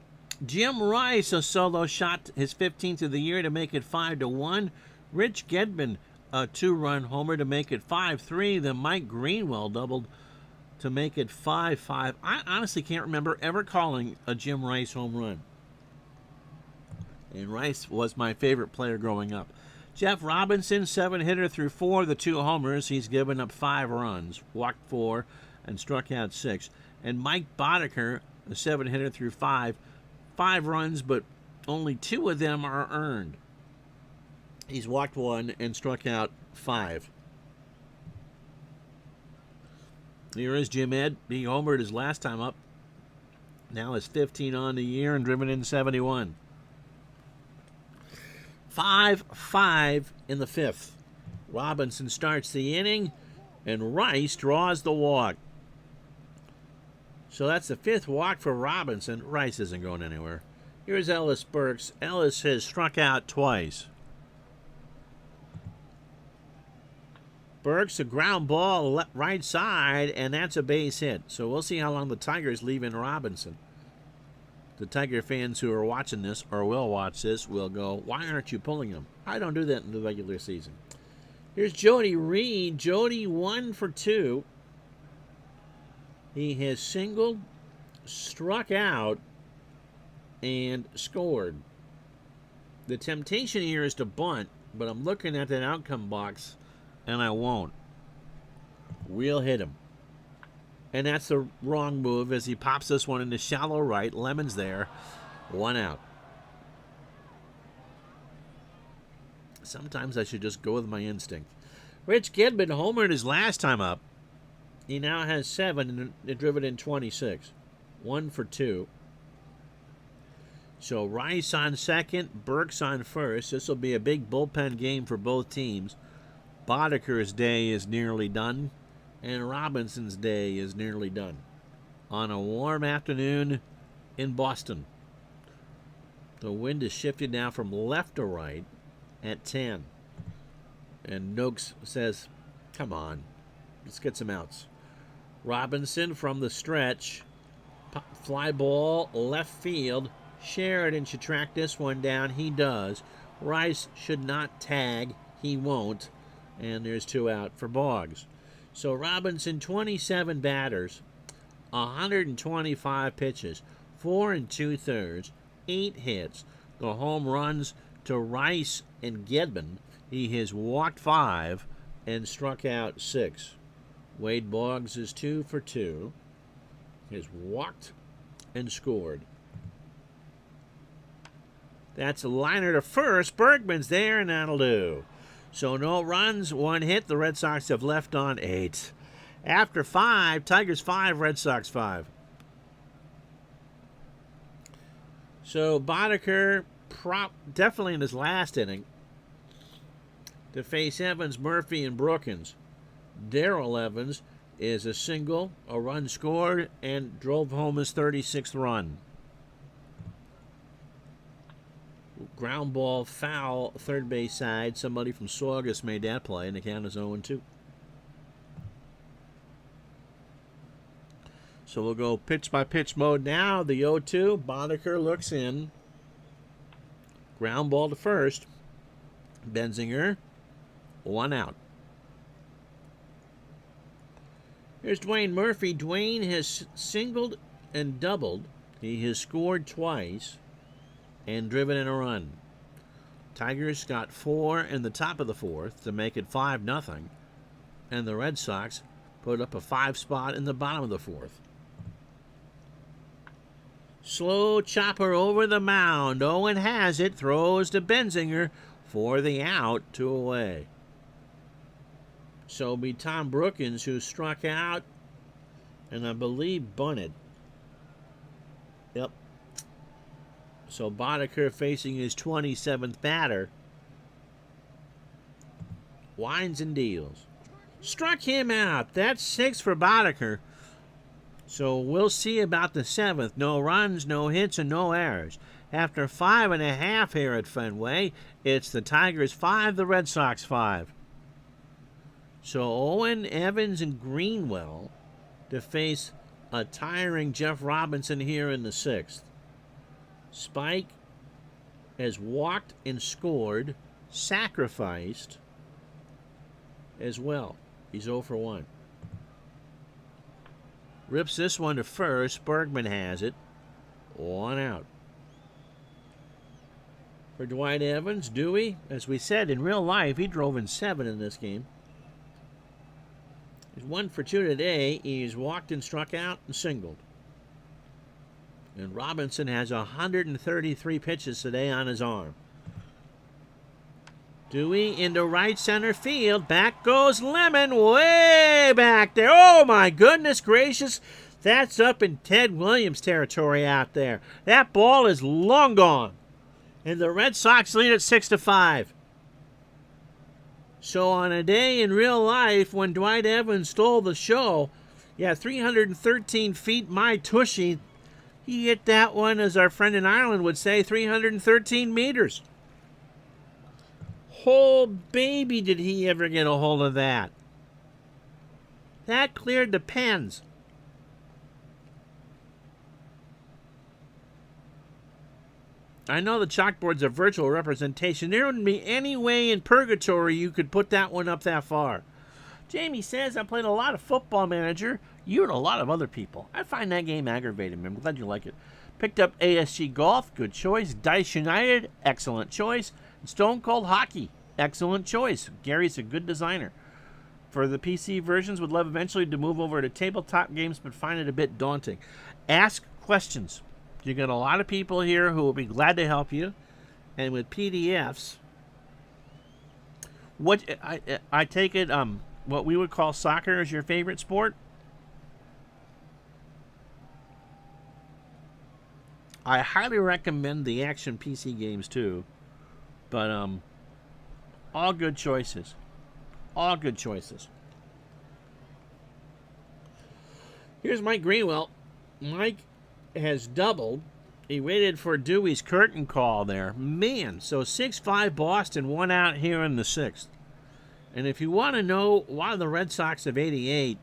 Jim Rice, a solo shot, his 15th of the year to make it 5-1. Rich Gedman, a 2-run homer to make it 5-3. Then Mike Greenwell doubled to make it 5-5. I honestly can't remember ever calling a Jim Rice home run. And Rice was my favorite player growing up. Jeff Robinson, 7-hitter through 4, the 2 homers. He's given up 5 runs, walked 4, and struck out 6. And Mike Bodeker, a 7-hitter through 5 runs, but only 2 of them are earned. He's walked 1 and struck out 5. Here is Jim Ed. He homered his last time up. Now is 15 on the year and driven in 71. 5-5 in the 5th. Robinson starts the inning, and Rice draws the walk. So that's the 5th walk for Robinson. Rice isn't going anywhere. Here's Ellis Burks. Ellis has struck out twice. Burks, a ground ball right side, and that's a base hit. So we'll see how long the Tigers leave in Robinson. The Tiger fans who are watching this or will watch this will go, why aren't you pulling him? I don't do that in the regular season. Here's Jody Reed. Jody 1 for 2. He has singled, struck out, and scored. The temptation here is to bunt, but I'm looking at that outcome box, and I won't. We'll hit him. And that's the wrong move as he pops this one into shallow right. Lemon's there. 1 out. Sometimes I should just go with my instinct. Rich Gedman homered his last time up. He now has 7 and driven in 26. 1 for 2. So Rice on second, Burks on first. This will be a big bullpen game for both teams. Bodeker's day is nearly done, and Robinson's day is nearly done. On a warm afternoon in Boston. The wind is shifted now from left to right at 10. And Noakes says, come on, let's get some outs. Robinson from the stretch. Fly ball, left field. Sheridan should track this one down. He does. Rice should not tag. He won't. And there's 2 out for Boggs. So Robinson, 27 batters, 125 pitches, 4 2/3, 8 hits. The home runs to Rice and Gedman. He has walked 5 and struck out 6. Wade Boggs is 2 for 2. He has walked and scored. That's a liner to first. Bergman's there, and that'll do. So no runs, 1 hit. The Red Sox have left on 8. After 5, Tigers 5, Red Sox 5. So Bodeker definitely in his last inning to face Evans, Murphy, and Brookins. Darrell Evans is a single, a run scored, and drove home his 36th run. Ground ball foul, third base side. Somebody from Saugus made that play, and the count is 0-2. So we'll go pitch-by-pitch mode now. The 0-2, Bodeker looks in. Ground ball to first. Benzinger, 1 out. Here's Dwayne Murphy. Dwayne has singled and doubled. He has scored twice and driven in a run. Tigers got 4 in the top of the 4th to make it 5-0, and the Red Sox put up a 5 spot in the bottom of the 4th. Slow chopper over the mound. Owen has it, throws to Benzinger for the out, 2 away. So it'll be Tom Brookins who struck out and I believe bunted. Yep. So Bodeker facing his 27th batter. Winds and deals. Struck him out. That's 6 for Bodeker. So we'll see about the 7th. No runs, no hits, and no errors. After 5.5 here at Fenway, it's the Tigers 5, the Red Sox 5. So Owen, Evans, and Greenwell to face a tiring Jeff Robinson here in the 6th. Spike has walked and scored, sacrificed as well. He's 0 for 1. Rips this one to first. Bergman has it. 1 out. For Dwight Evans, Dewey, as we said, in real life, he drove in 7 in this game. He's 1 for 2 today. He's walked and struck out and singled. And Robinson has 133 pitches today on his arm. Dewey into right center field. Back goes Lemon, way back there. Oh, my goodness gracious. That's up in Ted Williams territory out there. That ball is long gone. And the Red Sox lead at 6-5. So on a day in real life when Dwight Evans stole the show, 313 feet, my tushy. He hit that one, as our friend in Ireland would say, 313 meters. Oh, baby, did he ever get a hold of that. That cleared the pens. I know the chalkboard's a virtual representation. There wouldn't be any way in purgatory you could put that one up that far. Jamie says, I played a lot of Football Manager. You and a lot of other people. I find that game aggravating. I'm glad you like it. Picked up ASG Golf. Good choice. Dice United. Excellent choice. Stone Cold Hockey. Excellent choice. Gary's a good designer. For the PC versions, would love eventually to move over to tabletop games, but find it a bit daunting. Ask questions. You got a lot of people here who will be glad to help you. And with PDFs, what I take it, what we would call soccer is your favorite sport? I highly recommend the action PC games too. But all good choices. All good choices. Here's Mike Greenwell. Mike has doubled. He waited for Dewey's curtain call there. Man, so 6-5 Boston, one out here in the sixth. And if you want to know why the Red Sox of '88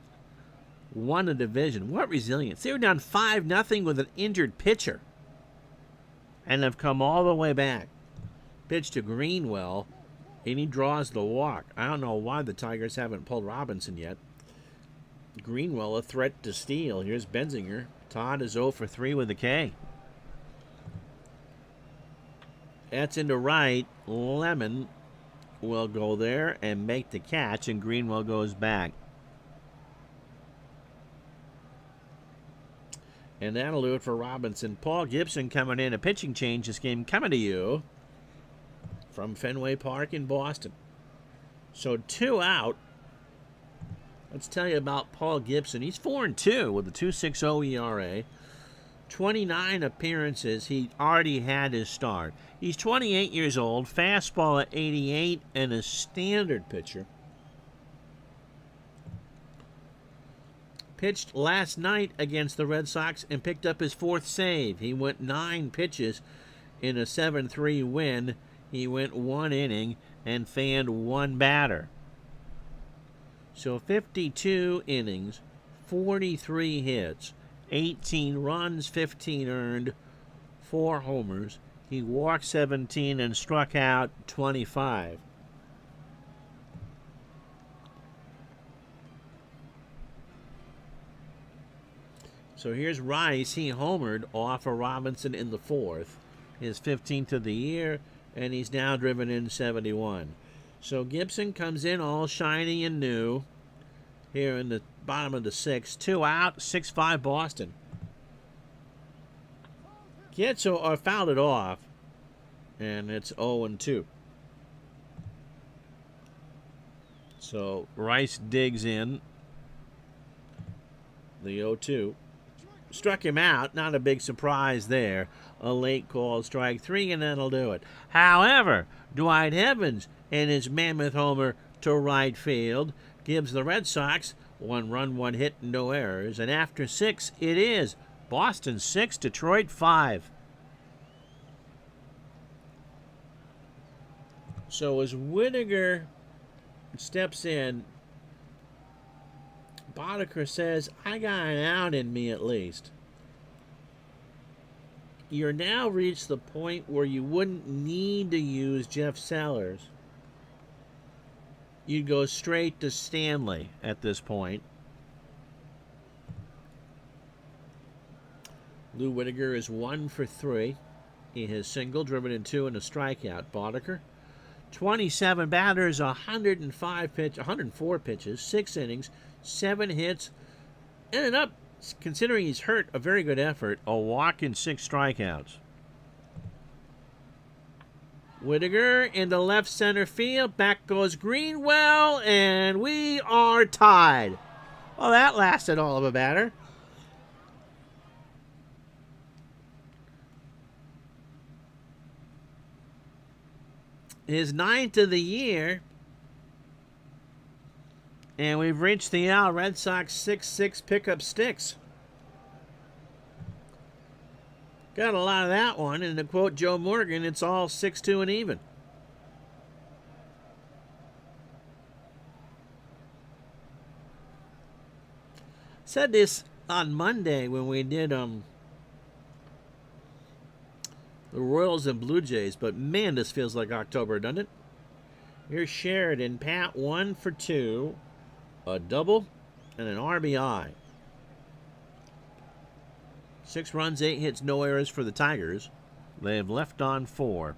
won the division, what resilience. They were down 5-0 with an injured pitcher and have come all the way back. Pitch to Greenwell, and he draws the walk. I don't know why the Tigers haven't pulled Robinson yet. Greenwell a threat to steal. Here's Benzinger. Todd is 0 for 3 with a K. That's into right. Lemon will go there and make the catch, and Greenwell goes back. And that'll do it for Robinson. Paul Gibson coming in. A pitching change this game coming to you from Fenway Park in Boston. So 2 out. Let's tell you about Paul Gibson. He's 4-2 with a 2.60 ERA. 29 appearances. He already had his start. He's 28 years old, fastball at 88, and a standard pitcher. Pitched last night against the Red Sox and picked up his 4th save. He went 9 pitches in a 7-3 win. He went 1 inning and fanned 1 batter. So 52 innings, 43 hits, 18 runs, 15 earned, 4 homers. He walked 17 and struck out 25. So here's Rice. He homered off of Robinson in the 4th, his 15th of the year, and he's now driven in 71. So Gibson comes in all shiny and new here in the bottom of the 6th. 2 out, 6-5 Boston. Kietzo fouled it off, and it's 0-2. So Rice digs in the 0-2. Struck him out. Not a big surprise there. A late call, strike 3, and that'll do it. However, Dwight Evans and his mammoth homer to right field gives the Red Sox 1 run, 1 hit, no errors. And after 6, it is Boston 6, Detroit 5. So as Whittaker steps in, Boddicker says, I got an out in me at least. You're now reached the point where you wouldn't need to use Jeff Sellers. You'd go straight to Stanley at this point. Lou Whittaker is 1 for 3. He has single, driven in 2, and a strikeout. Boddicker, 27 batters, 104 pitches, 6 innings, 7 hits, ended up, considering he's hurt, a very good effort. A walk and 6 strikeouts. Whittaker into left center field. Back goes Greenwell, and we are tied. Well, that lasted all of a batter. His 9th of the year. And we've reached the hour. Red Sox 6-6 pickup sticks. Got a lot of that one. And to quote Joe Morgan, it's all 6-2 and even. Said this on Monday when we did the Royals and Blue Jays, but man, this feels like October, doesn't it? Here's Sheridan. Pat 1 for 2, a double, and an RBI. 6 runs, 8 hits, no errors for the Tigers. They have left on 4.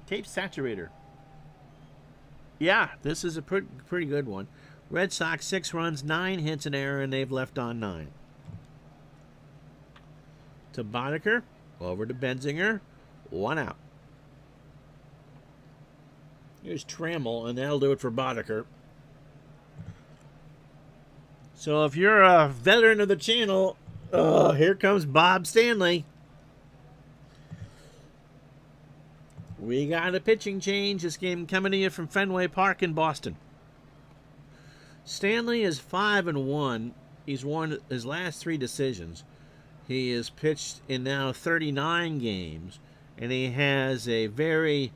Tape saturator. Yeah, this is a pretty good one. Red Sox, 6 runs, 9 hits, an error, and they've left on 9. To Boddicker, over to Benzinger, 1 out. Here's Trammell, and that'll do it for Boddicker. So if you're a veteran of the channel, here comes Bob Stanley. We got a pitching change. This game coming to you from Fenway Park in Boston. Stanley is 5-1. He's won his last 3 decisions. He has pitched in now 39 games, and he has a very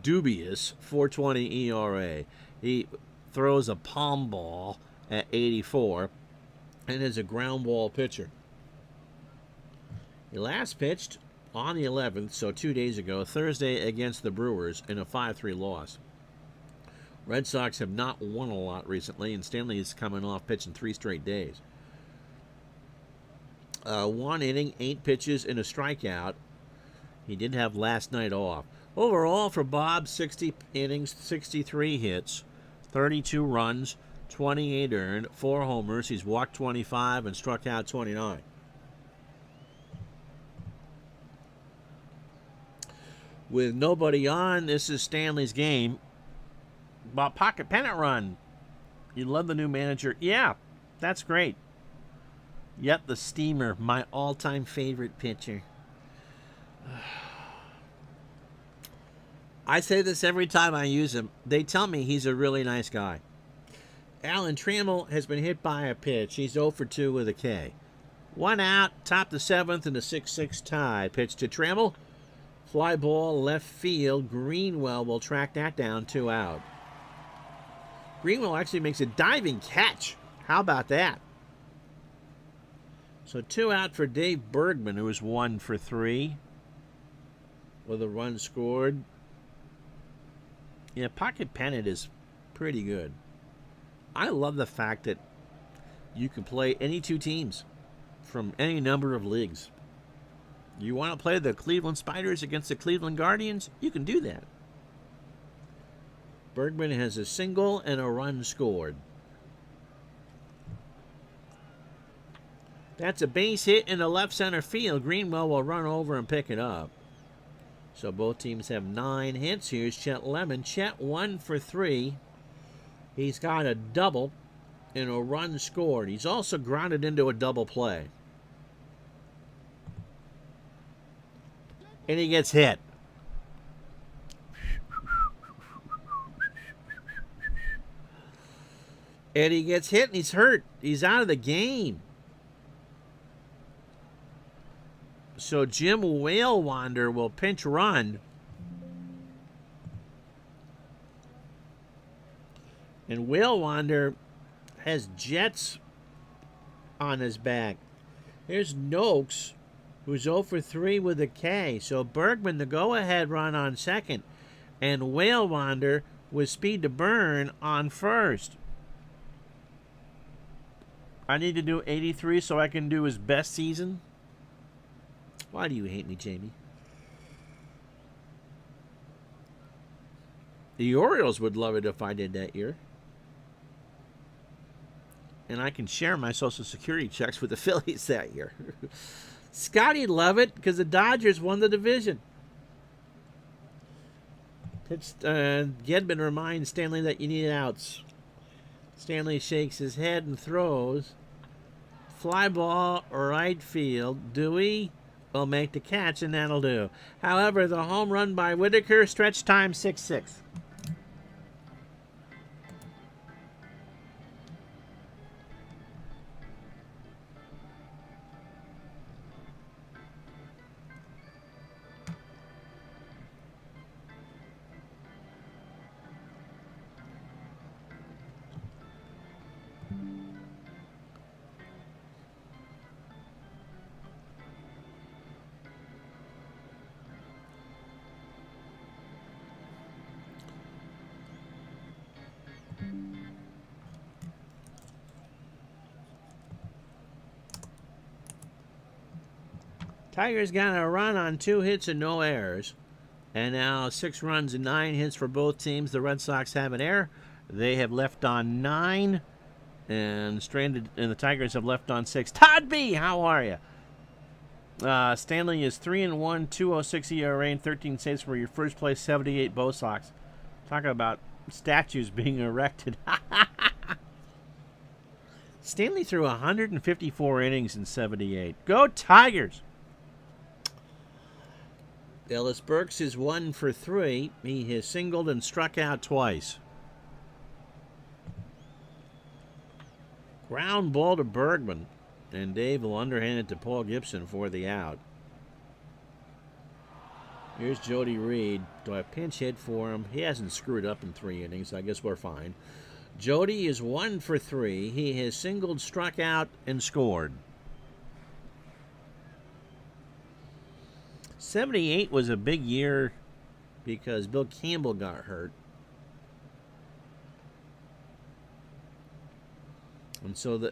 dubious 4.20 ERA. He throws a palm ball at 84 and is a ground ball pitcher. He last pitched on the 11th, so 2 days ago, Thursday against the Brewers in a 5-3 loss. Red Sox have not won a lot recently, and Stanley is coming off pitching 3 straight days. 1 inning, 8 pitches, and a strikeout. He did have last night off. Overall for Bob, 60 innings, 63 hits, 32 runs, 28 earned, 4 homers. He's walked 25 and struck out 29. With nobody on, this is Stanley's game. About pocket pennant run. You love the new manager. Yeah, that's great. Yep, the Steamer, my all-time favorite pitcher. I say this every time I use him. They tell me he's a really nice guy. Alan Trammell has been hit by a pitch. He's 0 for 2 with a K. 1 out, top the 7th, and a 6-6 tie. Pitch to Trammell. Fly ball left field. Greenwell will track that down, 2 out. Greenwell actually makes a diving catch. How about that? So 2 out for Dave Bergman, who is 1 for 3 with a run scored. Yeah, pocket pennant is pretty good. I love the fact that you can play any 2 teams from any number of leagues. You want to play the Cleveland Spiders against the Cleveland Guardians? You can do that. Bergman has a single and a run scored. That's a base hit in the left center field. Greenwell will run over and pick it up. So both teams have 9 hits. Here's Chet Lemon. Chet 1 for 3. He's got a double and a run scored. He's also grounded into a double play. And he gets hit. And he gets hit and he's hurt. He's out of the game. So Jim Whalewander will pinch run. And Whalewander has Jets on his back. Here's Noakes, who's 0 for 3 with a K. So Bergman the go-ahead run on second. And Whalewander with speed to burn on first. I need to do 83 so I can do his best season. Why do you hate me, Jamie? The Orioles would love it if I did that year. And I can share my Social Security checks with the Phillies that year. Scotty'd love it because the Dodgers won the division. Gedman reminds Stanley that you need outs. Stanley shakes his head and throws. Fly ball, right field. Dewey will make the catch, and that'll do. However, the home run by Whitaker, stretch time 6-6. Tigers got a run on 2 hits and no errors. And now 6 runs and 9 hits for both teams. The Red Sox have an error. They have left on 9. And the Tigers have left on 6. Todd B., how are you? Stanley is 3-1, 2.06 ERA, and 13 saves for your first place 78 Bo Sox. Talking about statues being erected. Stanley threw 154 innings in 78. Go Tigers! Ellis Burks is 1 for 3. He has singled and struck out twice. Ground ball to Bergman. And Dave will underhand it to Paul Gibson for the out. Here's Jody Reed. Do I pinch hit for him? He hasn't screwed up in 3 innings. I guess we're fine. Jody is 1 for 3. He has singled, struck out, and scored. 78 was a big year because Bill Campbell got hurt. And so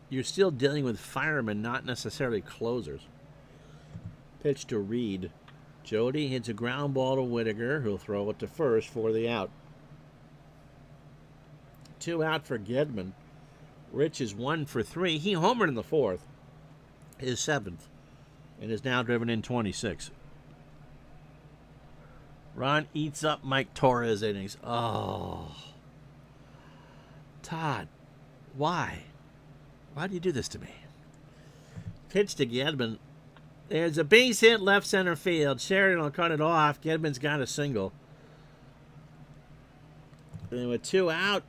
you're still dealing with firemen, not necessarily closers. Pitch to Reed. Jody hits a ground ball to Whittaker, who'll throw it to first for the out. 2 out for Gedman. Rich is 1 for 3. He homered in the 4th, his 7th, and is now driven in 26. Ron eats up Mike Torres innings. Oh. Todd, why? Why do you do this to me? Pitch to Gedman. There's a base hit left center field. Sheridan will cut it off. Gedman's got a single. And with 2 out,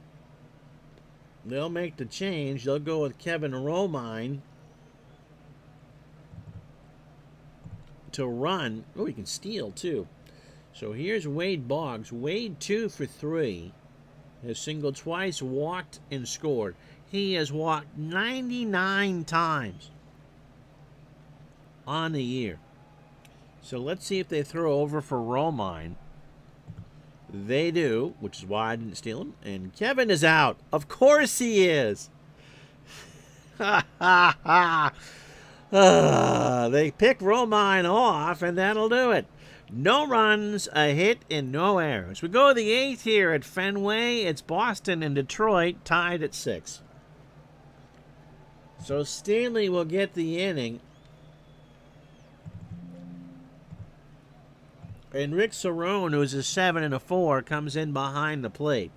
they'll make the change. They'll go with Kevin Romine to run. Oh, he can steal, too. So here's Wade Boggs. Wade 2 for 3. Has singled twice, walked, and scored. He has walked 99 times on the year. So let's see if they throw over for Romine. They do, which is why I didn't steal him. And Kevin is out. Of course he is. They pick Romine off, and that'll do it. No runs, a hit, and no errors. We go to the 8th here at Fenway. It's Boston and Detroit tied at 6. So Stanley will get the inning. And Rick Cerrone, who's a 7 and a 4, comes in behind the plate.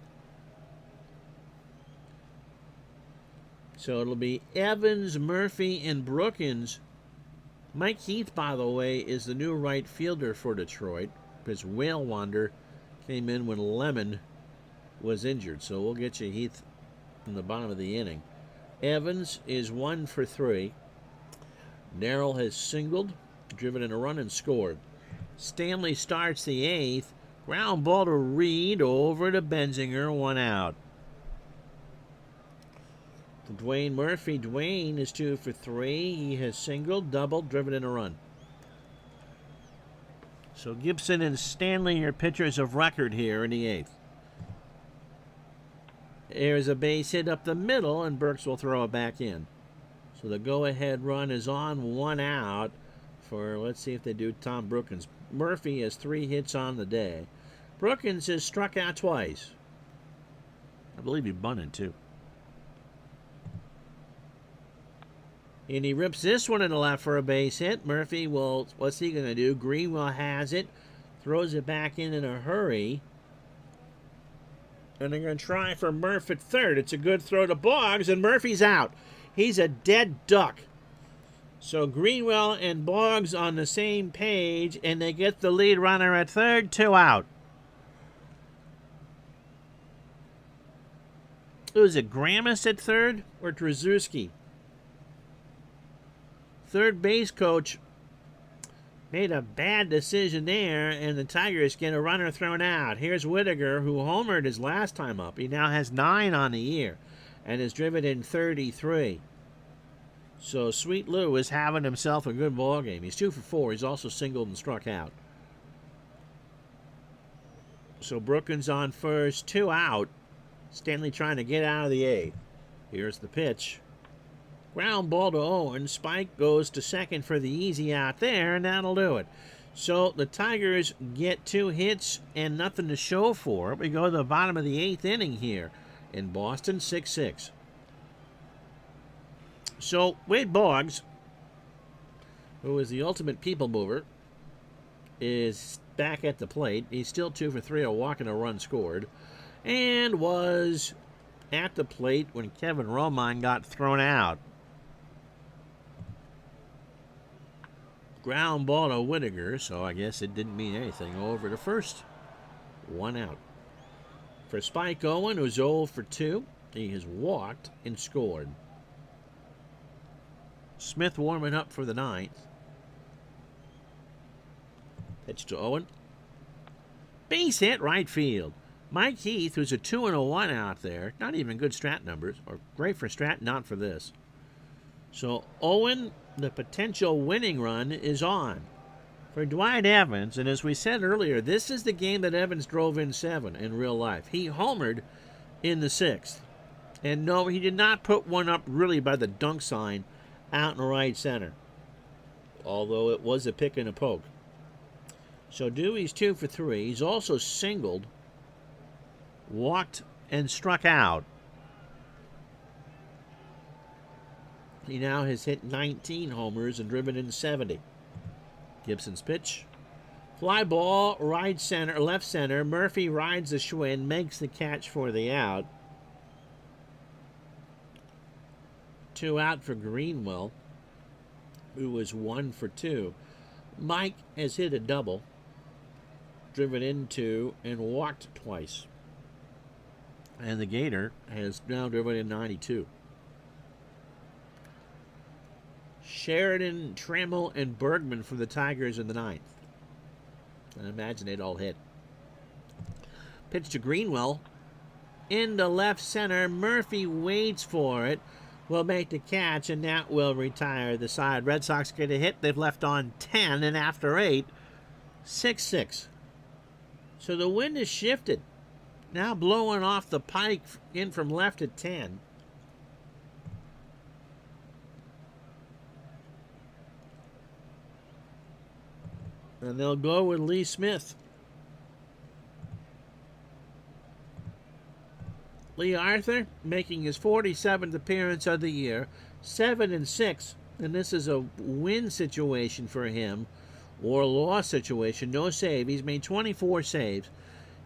So it'll be Evans, Murphy, and Brookins. Mike Heath, by the way, is the new right fielder for Detroit because Whale Wander came in when Lemon was injured. So we'll get you Heath in the bottom of the inning. Evans is 1 for 3. Darrell has singled, driven in a run, and scored. Stanley starts the 8th. Ground ball to Reed, over to Benzinger, 1 out. To Dwayne Murphy. Dwayne is 2 for 3. He has singled, doubled, driven in a run. So Gibson and Stanley are pitchers of record here in the 8th. There's a base hit up the middle, and Burks will throw it back in. So the go-ahead run is on, 1 out for, let's see if they do Tom Brookins. Murphy has 3 hits on the day. Brookins has struck out twice. I believe he bunted, too. And he rips this one in the left for a base hit. Murphy will, what's he going to do? Greenwell has it, throws it back in a hurry. And they're going to try for Murph at third. It's a good throw to Boggs, and Murphy's out. He's a dead duck. So Greenwell and Boggs on the same page, and they get the lead runner at third, 2 out. Was it Gramis at third or Trzeski? Third base coach made a bad decision there, and the Tigers get a runner thrown out. Here's Whittaker, who homered his last time up. He now has 9 on the year and is driven in 33. So Sweet Lou is having himself a good ball game. He's 2 for 4. He's also singled and struck out. So Brookins on first, 2 out. Stanley trying to get out of the 8th. Here's the pitch. Ground ball to Owen. Spike goes to second for the easy out there, and that'll do it. So the Tigers get 2 hits and nothing to show for it. We go to the bottom of the 8th inning here in Boston, 6-6. So Wade Boggs, who is the ultimate people mover, is back at the plate. He's still 2 for 3, a walk and a run scored, and was at the plate when Kevin Romine got thrown out. Ground ball to Whittaker, so I guess it didn't mean anything. Over to first, 1 out. For Spike Owen, who's 0 for 2, he has walked and scored. Smith warming up for the 9th. Pitch to Owen. Base hit right field. Mike Heath, who's a 2 and a 1 out there, not even good strat numbers, or great for strat, not for this. So Owen, the potential winning run is on for Dwight Evans. And as we said earlier, this is the game that Evans drove in 7 in real life. He homered in the 6th. And no, he did not put one up really by the dunk sign out in right center, although it was a pick and a poke. So Dewey's 2 for 3. He's also singled, walked, and struck out. He now has hit 19 homers and driven in 70. Gibson's pitch. Fly ball, right center, left center. Murphy rides the Schwinn, makes the catch for the out. 2 out for Greenwell, who was 1 for 2. Mike has hit a double, driven into and walked twice. And the Gator has now driven in 92. Sheridan, Trammell, and Bergman for the Tigers in the 9th. I imagine they'd all hit. Pitch to Greenwell. Into left center. Murphy waits for it. Will make the catch, and that will retire the side. Red Sox get a hit. They've left on 10, and after 8, 6-6. So the wind has shifted. Now blowing off the pike in from left at 10. And they'll go with Lee Smith. Lee Arthur making his 47th appearance of the year, 7-6, and this is a win situation for him, or a loss situation. No save. He's made 24 saves.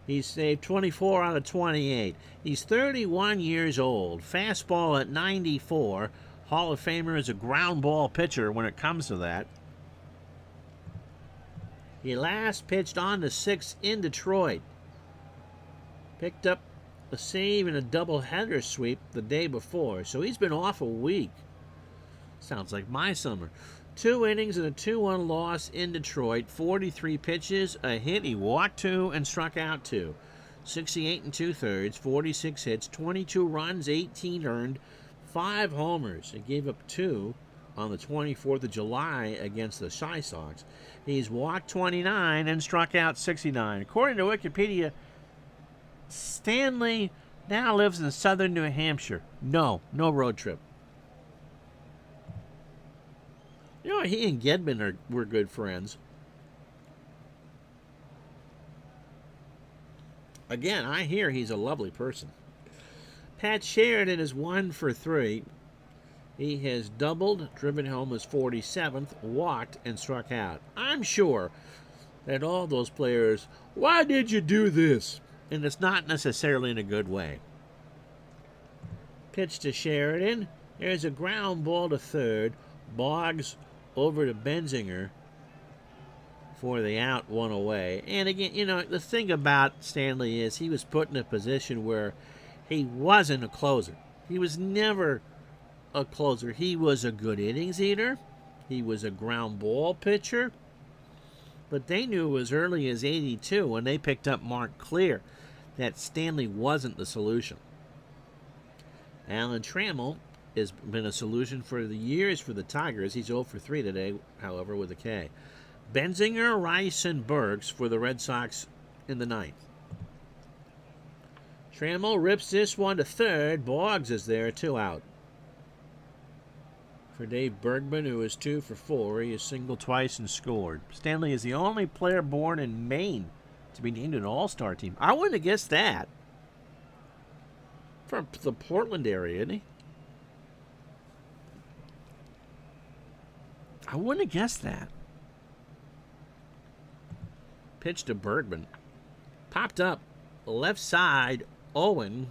He's saved 24 out of 28. He's 31 years old. Fastball at 94. Hall of Famer is a ground ball pitcher when it comes to that. He last pitched on the 6th in Detroit. Picked up a save and a doubleheader sweep the day before, so he's been off a week. Sounds like my summer. 2 innings and a 2-1 loss in Detroit. 43 pitches, a hit. He walked 2 and struck out 2. 68 2/3, 46 hits, 22 runs, 18 earned, 5 homers. He gave up 2 on the 24th of July against the Chi Sox. He's walked 29 and struck out 69. According to Wikipedia, Stanley now lives in southern New Hampshire. No road trip. You know, he and Gedman were good friends. Again, I hear he's a lovely person. Pat Sheridan is 1 for 3. He has doubled, driven home his 47th, walked, and struck out. I'm sure that all those players, why did you do this? And it's not necessarily in a good way. Pitch to Sheridan. There's a ground ball to third. Boggs over to Benzinger for the out, 1 away. And again, you know, the thing about Stanley is he was put in a position where he wasn't a closer. He was never a closer. He was a good innings eater. He was a ground ball pitcher. But they knew as early as 82 when they picked up Mark Clear that Stanley wasn't the solution. Alan Trammell has been a solution for the years for the Tigers. He's 0 for 3 today, however, with a K. Benzinger, Rice, and Bergs for the Red Sox in the 9th. Trammell rips this one to third. Boggs is there, 2 out. for Dave Bergman, who is 2 for 4. He has singled twice and scored. Stanley is the only player born in Maine to be named an all-star team. I wouldn't have guessed that. From the Portland area, isn't he? I wouldn't have guessed that. Pitch to Bergman. Popped up. Left side. Owen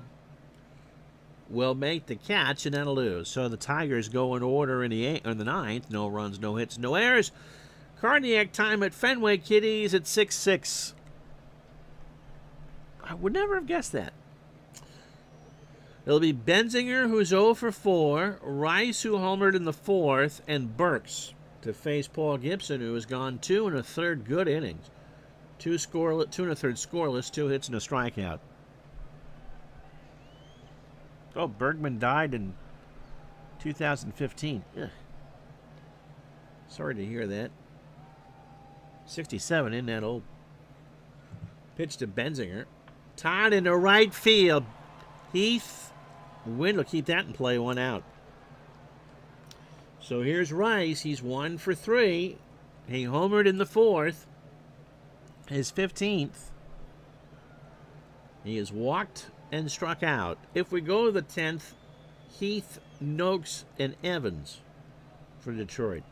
will make the catch, and that'll lose. So the Tigers go in order in the ninth. No runs, no hits, no errors. Cardiac time at Fenway, kiddies, at 6-6. I would never have guessed that. It'll be Benzinger, who's 0 for 4, Rice, who homered in the 4th, and Burks to face Paul Gibson, who has gone 2 1/3 good innings. 2 1/3 scoreless, 2 hits and a strikeout. Oh, Bergman died in 2015. Ugh. Sorry to hear that. 67, isn't that old? Pitch to Benzinger. Tied into right field. Heath Wynn will keep that in play, 1 out. So here's Rice. He's 1 for 3. He homered in the 4th. His 15th. He has walked and struck out. If we go to the 10th, Heath, Noakes, and Evans for Detroit.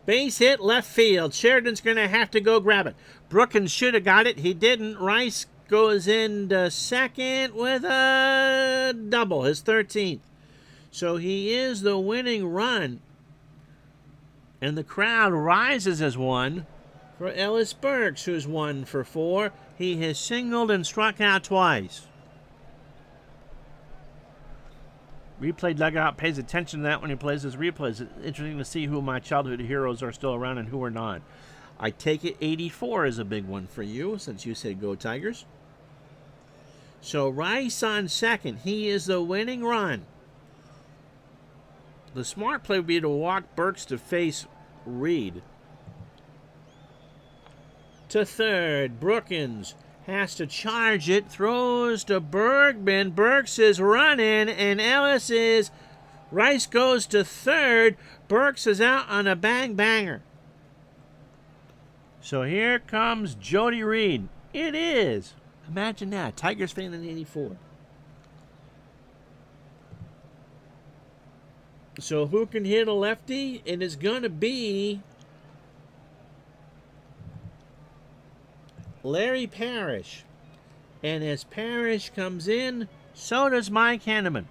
Base hit left field. Sheridan's going to have to go grab it. Brookins should have got it. He didn't. Rice goes into second with a double, his 13th. So he is the winning run. And the crowd rises as one for Ellis Burks, who's 1 for 4. He has singled and struck out twice. Replay dugout pays attention to that when he plays his replays. It's interesting to see who my childhood heroes are still around and who are not. I take it 84 is a big one for you, since you said go Tigers. So Rice on second. He is the winning run. The smart play would be to walk Burks to face Reed. To third, Brookins has to charge it, throws to Bergman. Burks is running, and Ellis is. Rice goes to third. Burks is out on a bang-banger. So here comes Jody Reed. It is. Imagine that. Tigers fan in 84. So who can hit a lefty? It is going to be Larry Parrish. And as Parrish comes in, so does Mike Henneman.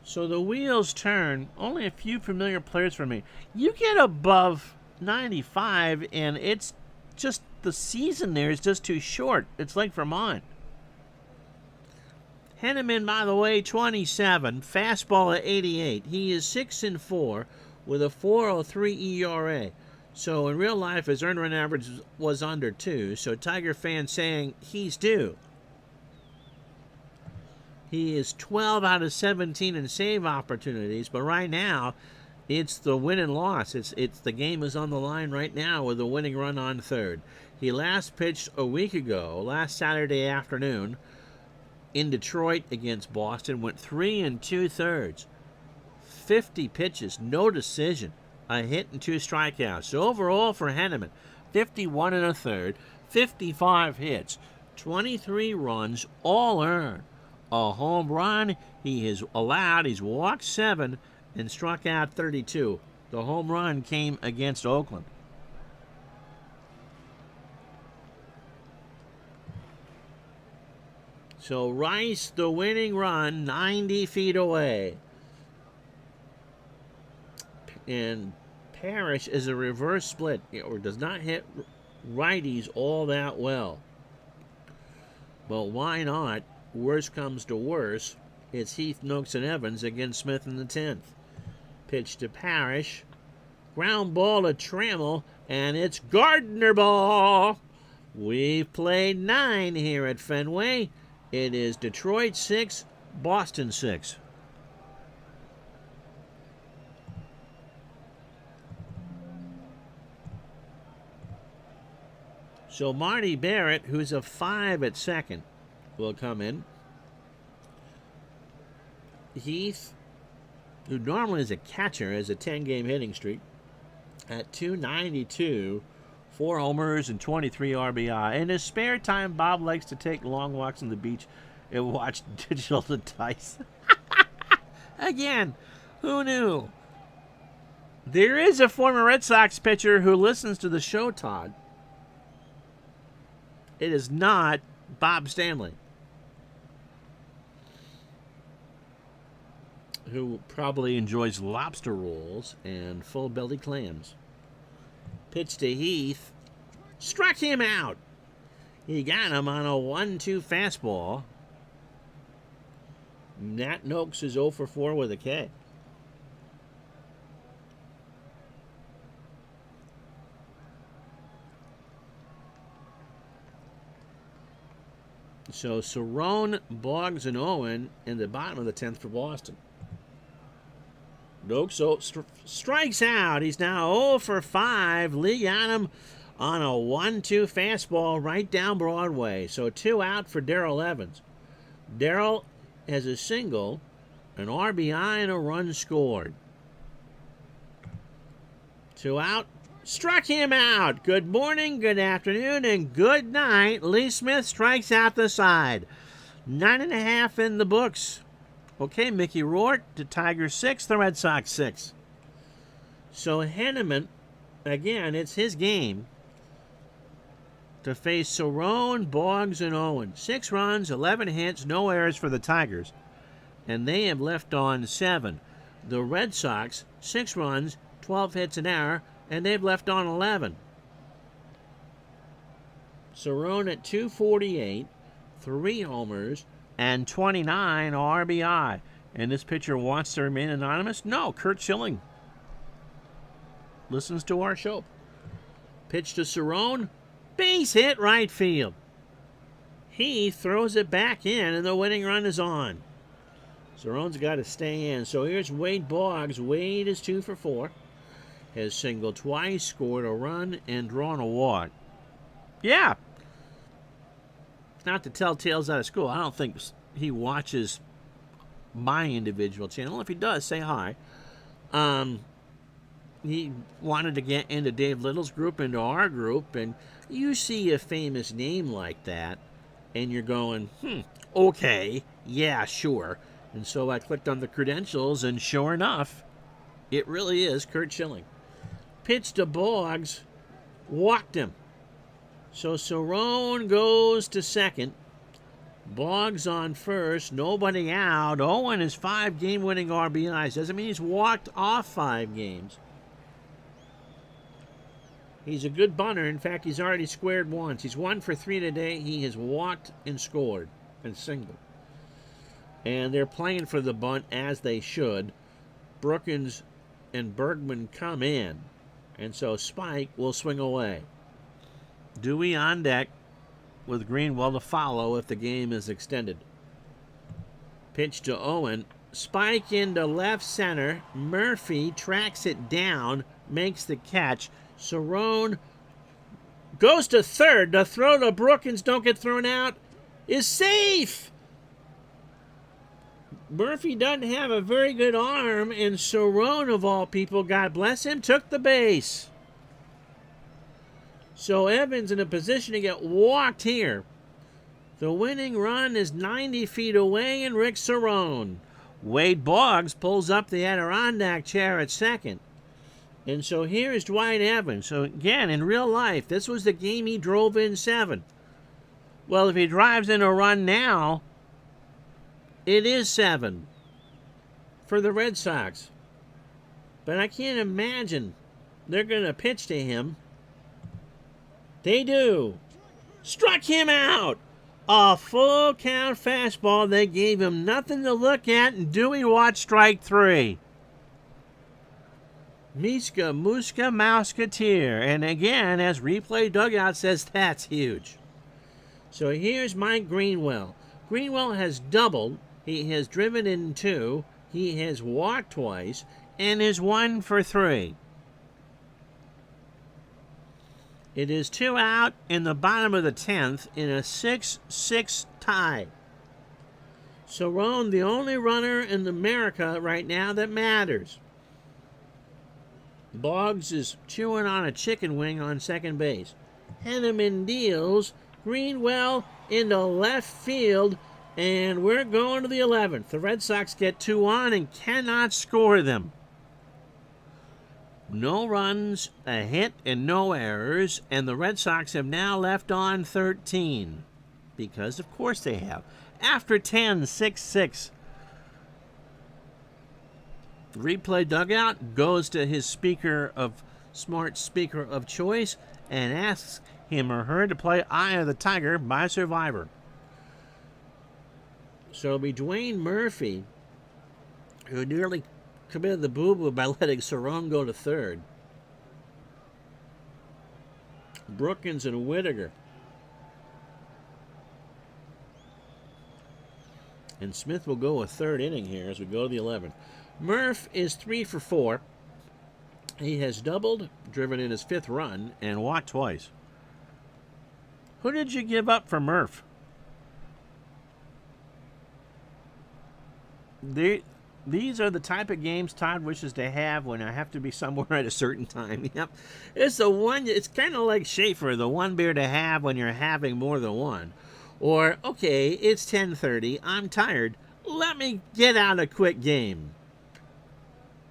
So the wheels turn. Only a few familiar players for me. You get above 95, and it's just the season there is just too short. It's like Vermont. Henneman, by the way, 27. Fastball at 88. He is 6 and 4 with a 4.03 ERA. So in real life, his earned run average was under 2. So Tiger fans saying he's due. He is 12 out of 17 in save opportunities, but right now, it's the win and loss. It's the game is on the line right now with a winning run on third. He last pitched a week ago, last Saturday afternoon, in Detroit against Boston. Went 3 2/3. 50 pitches, no decision, a hit and 2 strikeouts. So overall for Henneman, 51 1/3, 55 hits, 23 runs, all earned. A home run he has allowed. He's walked 7 and struck out 32. The home run came against Oakland. So Rice, the winning run, 90 feet away. And Parrish is a reverse split, or does not hit righties all that well. But why not? Worst comes to worst, it's Heath, Noakes, and Evans against Smith in the 10th. Pitch to Parrish. Ground ball to Trammell, and it's Gardner ball. We've played 9 here at Fenway. It is Detroit 6, Boston 6. So Marty Barrett, who's a 5 at second, will come in. Heath, who normally is a catcher, has a 10-game hitting streak at 292, 4 homers and 23 RBI. In his spare time, Bob likes to take long walks on the beach and watch Digital to Dice. Again, who knew? There is a former Red Sox pitcher who listens to the show, Todd. It is not Bob Stanley, who probably enjoys lobster rolls and full-belly clams. Pitch to Heath. Struck him out. He got him on a 1-2 fastball. Nat Noakes is 0 for 4 with a K. So Cerrone, Boggs, and Owen in the bottom of the 10th for Boston. Noakes strikes out. He's now 0 for 5. Lee got him on a 1-2 fastball right down Broadway. So 2 out for Darrell Evans. Darrell has a single, an RBI, and a run scored. 2 out. Struck him out. Good morning, good afternoon, and good night. Lee Smith strikes out the side. 9.5 in the books. Okay, Mickey Rourke, the Tigers 6, the Red Sox 6. So Henneman, again, it's his game to face Cerrone, Boggs, and Owen. 6 runs, 11 hits, no errors for the Tigers. And they have left on 7. The Red Sox, 6 runs, 12 hits, an error, and they've left on 11. Cerrone at 248, 3 homers, and 29 RBI. And this pitcher wants to remain anonymous? No, Kurt Schilling listens to our show. Pitch to Cerrone, base hit right field. He throws it back in, and the winning run is on. Cerrone's got to stay in. So here's Wade Boggs. Wade is 2 for 4. Has singled twice, scored a run, and drawn a walk. Yeah. Not to tell tales out of school. I don't think he watches my individual channel. If he does, say hi. He wanted to get into Dave Little's group, into our group, and you see a famous name like that, and you're going, okay, yeah, sure. And so I clicked on the credentials, and sure enough, it really is Kurt Schilling. Pitch to Boggs, walked him. So Cerrone goes to second. Boggs on first, nobody out. Owen has 5 game-winning RBIs. Doesn't mean he's walked off 5 games. He's a good bunter. In fact, he's already squared once. He's 1 for 3 today. He has walked and scored and singled. And they're playing for the bunt as they should. Brookins and Bergman come in. And so Spike will swing away. Dewey on deck with Greenwell to follow if the game is extended. Pitch to Owen. Spike into left center. Murphy tracks it down, makes the catch. Cerrone goes to third. The throw to Brookins, don't get thrown out, is safe. Murphy doesn't have a very good arm, and Cerrone, of all people, God bless him, took the base. So Evans in a position to get walked here. The winning run is 90 feet away, and Rick Cerrone. Wade Boggs pulls up the Adirondack chair at second. And so here's Dwight Evans. So again, in real life, this was the game he drove in 7. Well, if he drives in a run now, it is 7 for the Red Sox. But I can't imagine they're going to pitch to him. They do. Struck him out. A full count fastball. They gave him nothing to look at, and Dewey watched strike 3. Miska, Muska, Mouseketeer. And again, as Replay Dugout says, that's huge. So here's Mike Greenwell. Greenwell has doubled. He has driven in 2. He has walked twice and is 1 for 3. It is 2 out in the bottom of the 10th in a 6-6 tie. So, Ron, the only runner in America right now that matters. Boggs is chewing on a chicken wing on second base. Henneman deals. Greenwell into left field, and we're going to the 11th. The Red Sox get 2 on and cannot score them. No runs, a hit, and no errors, and the Red Sox have now left on 13. Because, of course, they have. After 10, 6-6. Replay dugout goes to his smart speaker of choice and asks him or her to play Eye of the Tiger by Survivor. So it'll be Dwayne Murphy, who nearly committed the boo-boo by letting Cerrone go to third. Brookins and Whittaker. And Smith will go a third inning here as we go to the 11th. Murph is 3 for 4. He has doubled, driven in his 5th run, and walked twice. Who did you give up for Murph? These are the type of games Todd wishes to have when I have to be somewhere at a certain time. Yep. It's kind of like Schaefer, the one beer to have when you're having more than one. Or, okay, it's 10:30, I'm tired, let me get out a quick game.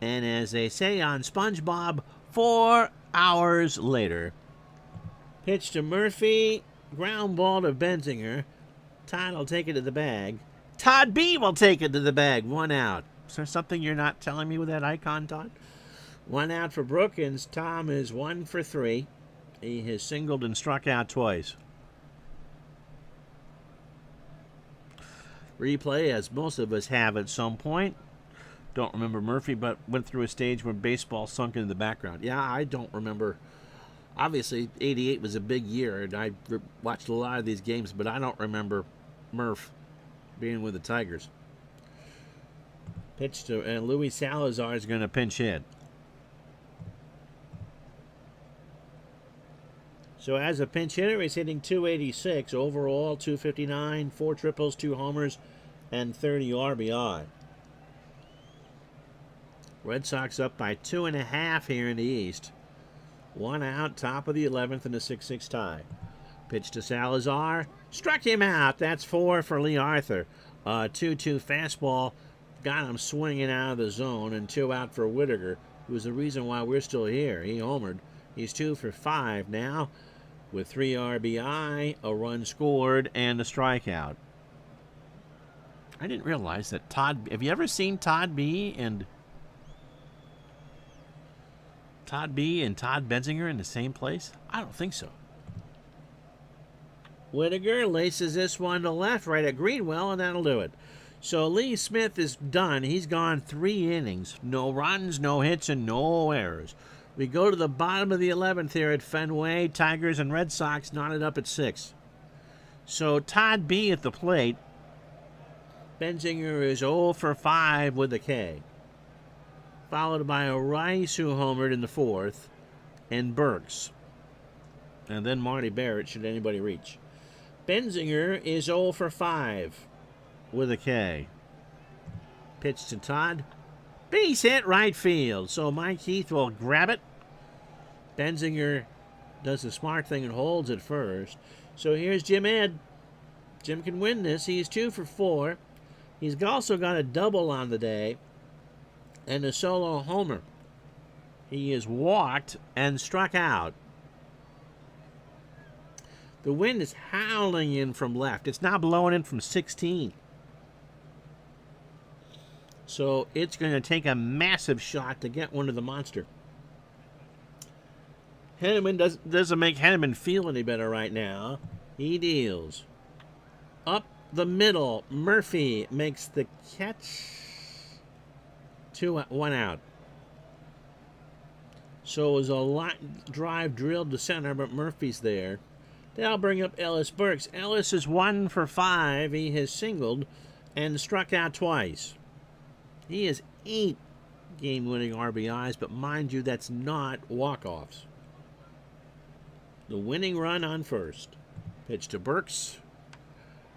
And as they say on SpongeBob, 4 hours later. Pitch to Murphy, ground ball to Benzinger. Todd will take it to the bag. Todd B will take it to the bag, 1 out. Is there something you're not telling me with that icon, Todd? 1 out for Brookins. Tom is 1 for 3. He has singled and struck out twice. Replay, as most of us have at some point. Don't remember Murphy, but went through a stage when baseball sunk into the background. Yeah, I don't remember. Obviously, 88 was a big year, and I watched a lot of these games, but I don't remember Murph being with the Tigers. Pitch to, and Luis Salazar is going to pinch hit. So as a pinch hitter, he's hitting .286. Overall, .259, 4 triples, 2 homers, and 30 RBI. Red Sox up by 2.5 here in the East. 1 out, top of the 11th in a 6-6 tie. Pitch to Salazar. Struck him out. That's 4 for Lee Arthur. 2-2 fastball. Got him swinging out of the zone. And 2 out for Whittaker, who's the reason why we're still here. He homered. He's 2 for 5 now with 3 RBI, a run scored, and a strikeout. I didn't realize that Todd... Have you ever seen Todd B and Todd Benzinger in the same place? I don't think so. Whittaker laces this one to left, right at Greenwell, and that'll do it. So Lee Smith is done. He's gone 3 innings. No runs, no hits, and no errors. We go to the bottom of the 11th here at Fenway. Tigers and Red Sox knotted up at 6. So Todd B at the plate. Benzinger is 0 for 5 with a K. Followed by a Rice, who homered in the 4th, and Burks. And then Marty Barrett, should anybody reach. Benzinger is 0 for 5 with a K. Pitch to Todd. Base hit right field. So Mike Heath will grab it. Benzinger does the smart thing and holds it first. So here's Jim Ed. Jim can win this. He's 2 for 4. He's also got a double on the day and a solo homer. He is walked and struck out. The wind is howling in from left. It's now blowing in from 16. So it's going to take a massive shot to get one to the monster. Henneman doesn't make Henneman feel any better right now. He deals. Up the middle. Murphy makes the catch. 1 out. So it was a line drive drilled to center, but Murphy's there. That'll bring up Ellis Burks. Ellis is 1 for 5. He has singled and struck out twice. He has 8 game-winning RBIs, but mind you, that's not walk-offs. The winning run on first. Pitch to Burks.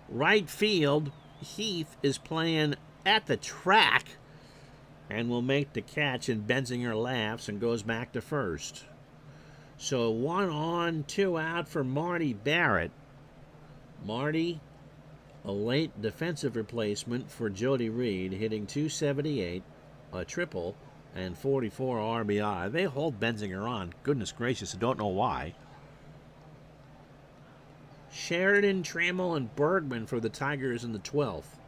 Right field. Heath is playing at the track and will make the catch, and Benzinger laughs and goes back to first. So 1 on, 2 out for Marty Barrett. Marty, a late defensive replacement for Jody Reed, hitting .278, a triple, and 44 RBI. They hold Benzinger on. Goodness gracious, I don't know why. Sheridan, Trammell, and Bergman for the Tigers in the 12th.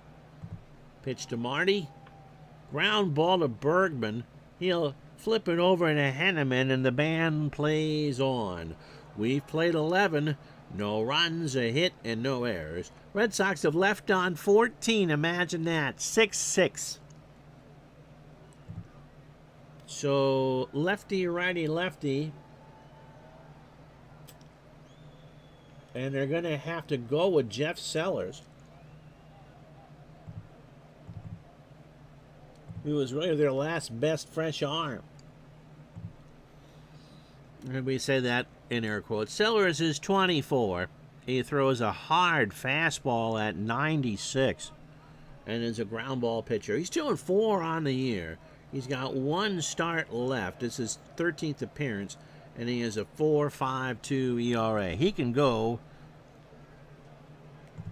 Pitch to Marty. Ground ball to Bergman. He'll flip it over to Henneman, and the band plays on. We've played 11. No runs, a hit, and no errors. Red Sox have left on 14. Imagine that. 6-6. So lefty, righty, lefty. And they're going to have to go with Jeff Sellers, who was really their last best fresh arm. And we say that in air quotes. Sellers is 24. He throws a hard fastball at 96 and is a ground ball pitcher. He's 2-4 on the year. He's got 1 start left. It's his 13th appearance, and he has a 4.52 ERA. He can go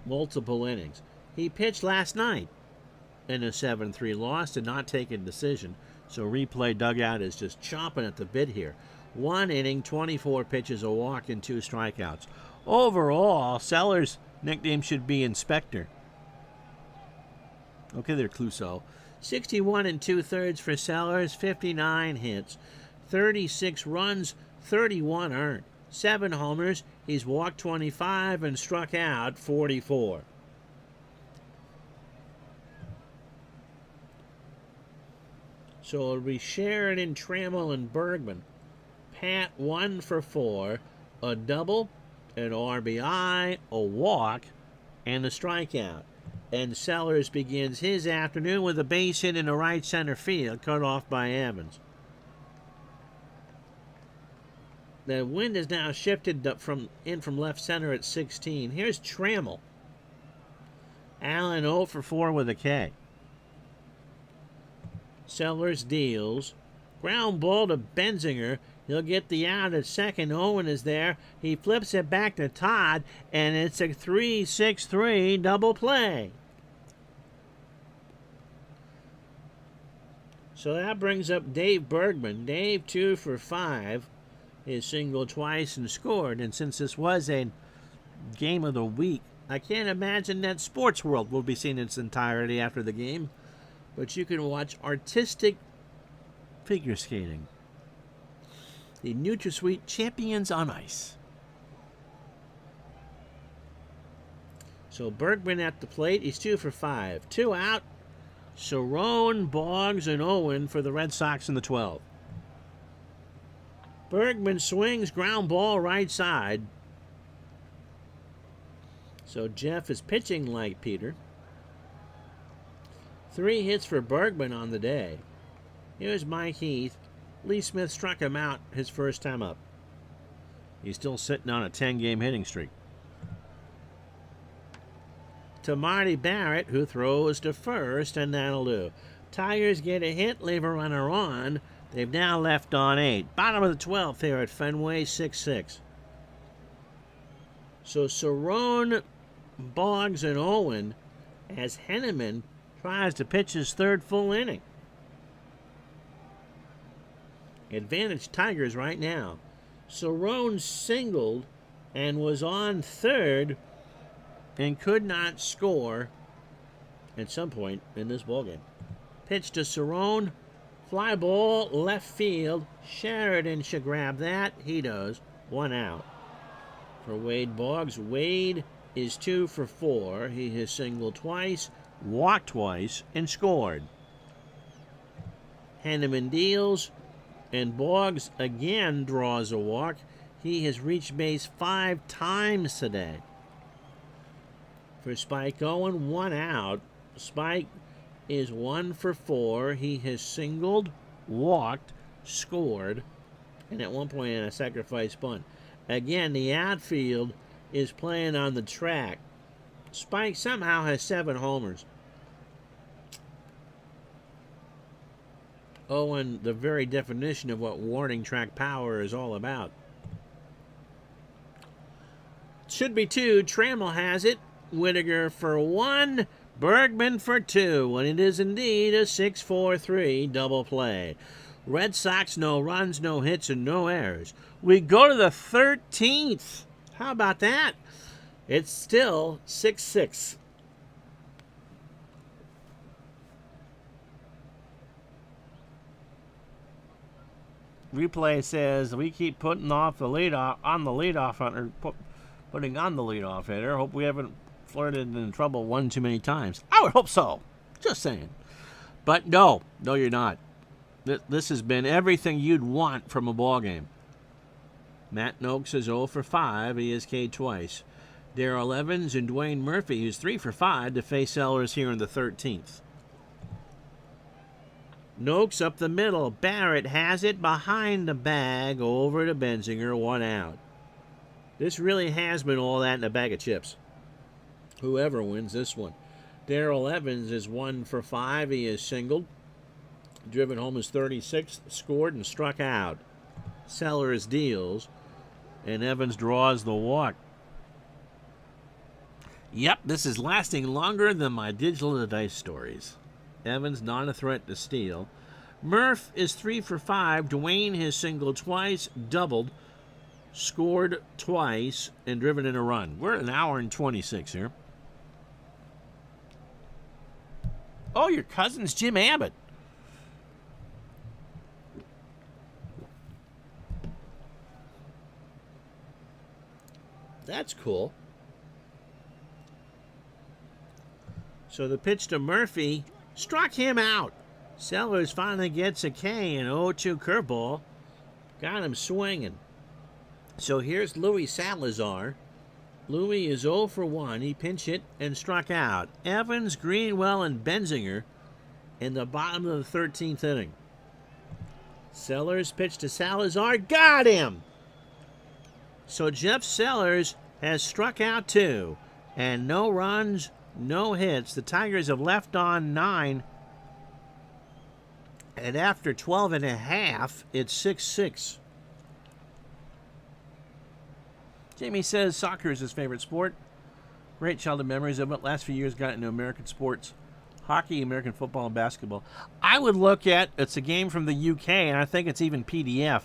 multiple innings. He pitched last night in a 7-3 loss, did not take a decision, so replay dugout is just chomping at the bit here. 1 inning, 24 pitches, a walk, and 2 strikeouts. Overall, Sellers' nickname should be Inspector. Okay there, Clouseau. 61 2/3 for Sellers, 59 hits, 36 runs, 31 earned, 7 homers. He's walked 25 and struck out 44. So it'll be Sheridan, Trammell, and Bergman. Pat 1 for 4, a double, an RBI, a walk, and a strikeout. And Sellers begins his afternoon with a base hit in the right center field, cut off by Evans. The wind has now shifted from left center at 16. Here's Trammell. Allen 0 for 4 with a K. Sellers deals. Ground ball to Benzinger. He'll get the out at second. Owen is there. He flips it back to Todd, and it's a 3-6-3 double play. So that brings up Dave Bergman. Dave 2 for 5. He singled twice and scored. And since this was a game of the week, I can't imagine that Sports World will be seen in its entirety after the game. But you can watch artistic figure skating. The NutraSweet Champions on Ice. So Bergman at the plate. He's 2 for 5. 2 out. Cerrone, Boggs, and Owen for the Red Sox in the 12th. Bergman swings, ground ball right side. So Jeff is pitching like Peter. 3 hits for Bergman on the day. Here's Mike Heath. Lee Smith struck him out his first time up. He's still sitting on a 10-game hitting streak. To Marty Barrett, who throws to first, and that'll do. Tigers get a hit, leave a runner on. They've now left on 8. Bottom of the 12th here at Fenway, 6-6. So Cerrone, Boggs, and Owen as Henneman tries to pitch his 3rd full inning. Advantage Tigers right now. Cerrone singled and was on 3rd and could not score at some point in this ballgame. Pitch to Cerrone. Fly ball, left field. Sheridan should grab that. He does. 1 out. For Wade Boggs. Wade is 2 for 4. He has singled twice, walked twice, and scored. Henneman deals, and Boggs again draws a walk. He has reached base 5 times today. For Spike Owen, 1 out. Spike is 1 for 4. He has singled, walked, scored, and at one point in a sacrifice bunt. Again, the outfield is playing on the track. Spike somehow has 7 homers. Oh, and the very definition of what warning track power is all about. Should be 2. Trammell has it. Whittaker for 1. Bergman for 2. And it is indeed a 6-4-3 double play. Red Sox, no runs, no hits, and no errors. We go to the 13th. How about that? It's still 6-6. Replay says we keep putting off the leadoff on the leadoff hunter, putting on the leadoff hitter. Hope we haven't flirted in trouble one too many times. I would hope so. Just saying. But no, you're not. This has been everything you'd want from a ball game. Matt Noakes is 0 for 5. He has K'd twice. Darrell Evans and Dwayne Murphy, who's 3 for 5, to face Sellers here in the 13th. Noakes up the middle. Barrett has it behind the bag over to Benzinger. 1 out. This really has been all that in a bag of chips. Whoever wins this one. Darrell Evans is 1 for 5. He is singled. Driven home his 36th. Scored and struck out. Sellers deals. And Evans draws the walk. Yep, this is lasting longer than my digital dice stories. Evans not a threat to steal. Murph is 3 for 5. Dwayne has singled twice, doubled, scored twice, and driven in a run. We're at an hour and 26 here. Oh, your cousin's Jim Abbott. That's cool. So the pitch to Murphy struck him out. Sellers finally gets a K, an 0-2 curveball. Got him swinging. So here's Louis Salazar. Louis is 0 for 1. He pinch hit and struck out. Evans, Greenwell, and Benzinger in the bottom of the 13th inning. Sellers pitched to Salazar. Got him! So Jeff Sellers has struck out 2. And no runs, no hits. The Tigers have left on 9. And after 12 and a half, it's 6-6. Jamie says soccer is his favorite sport. Great childhood memories of it. Last few years got into American sports. Hockey, American football, and basketball. I would look at, it's a game from the UK, and I think it's even PDF,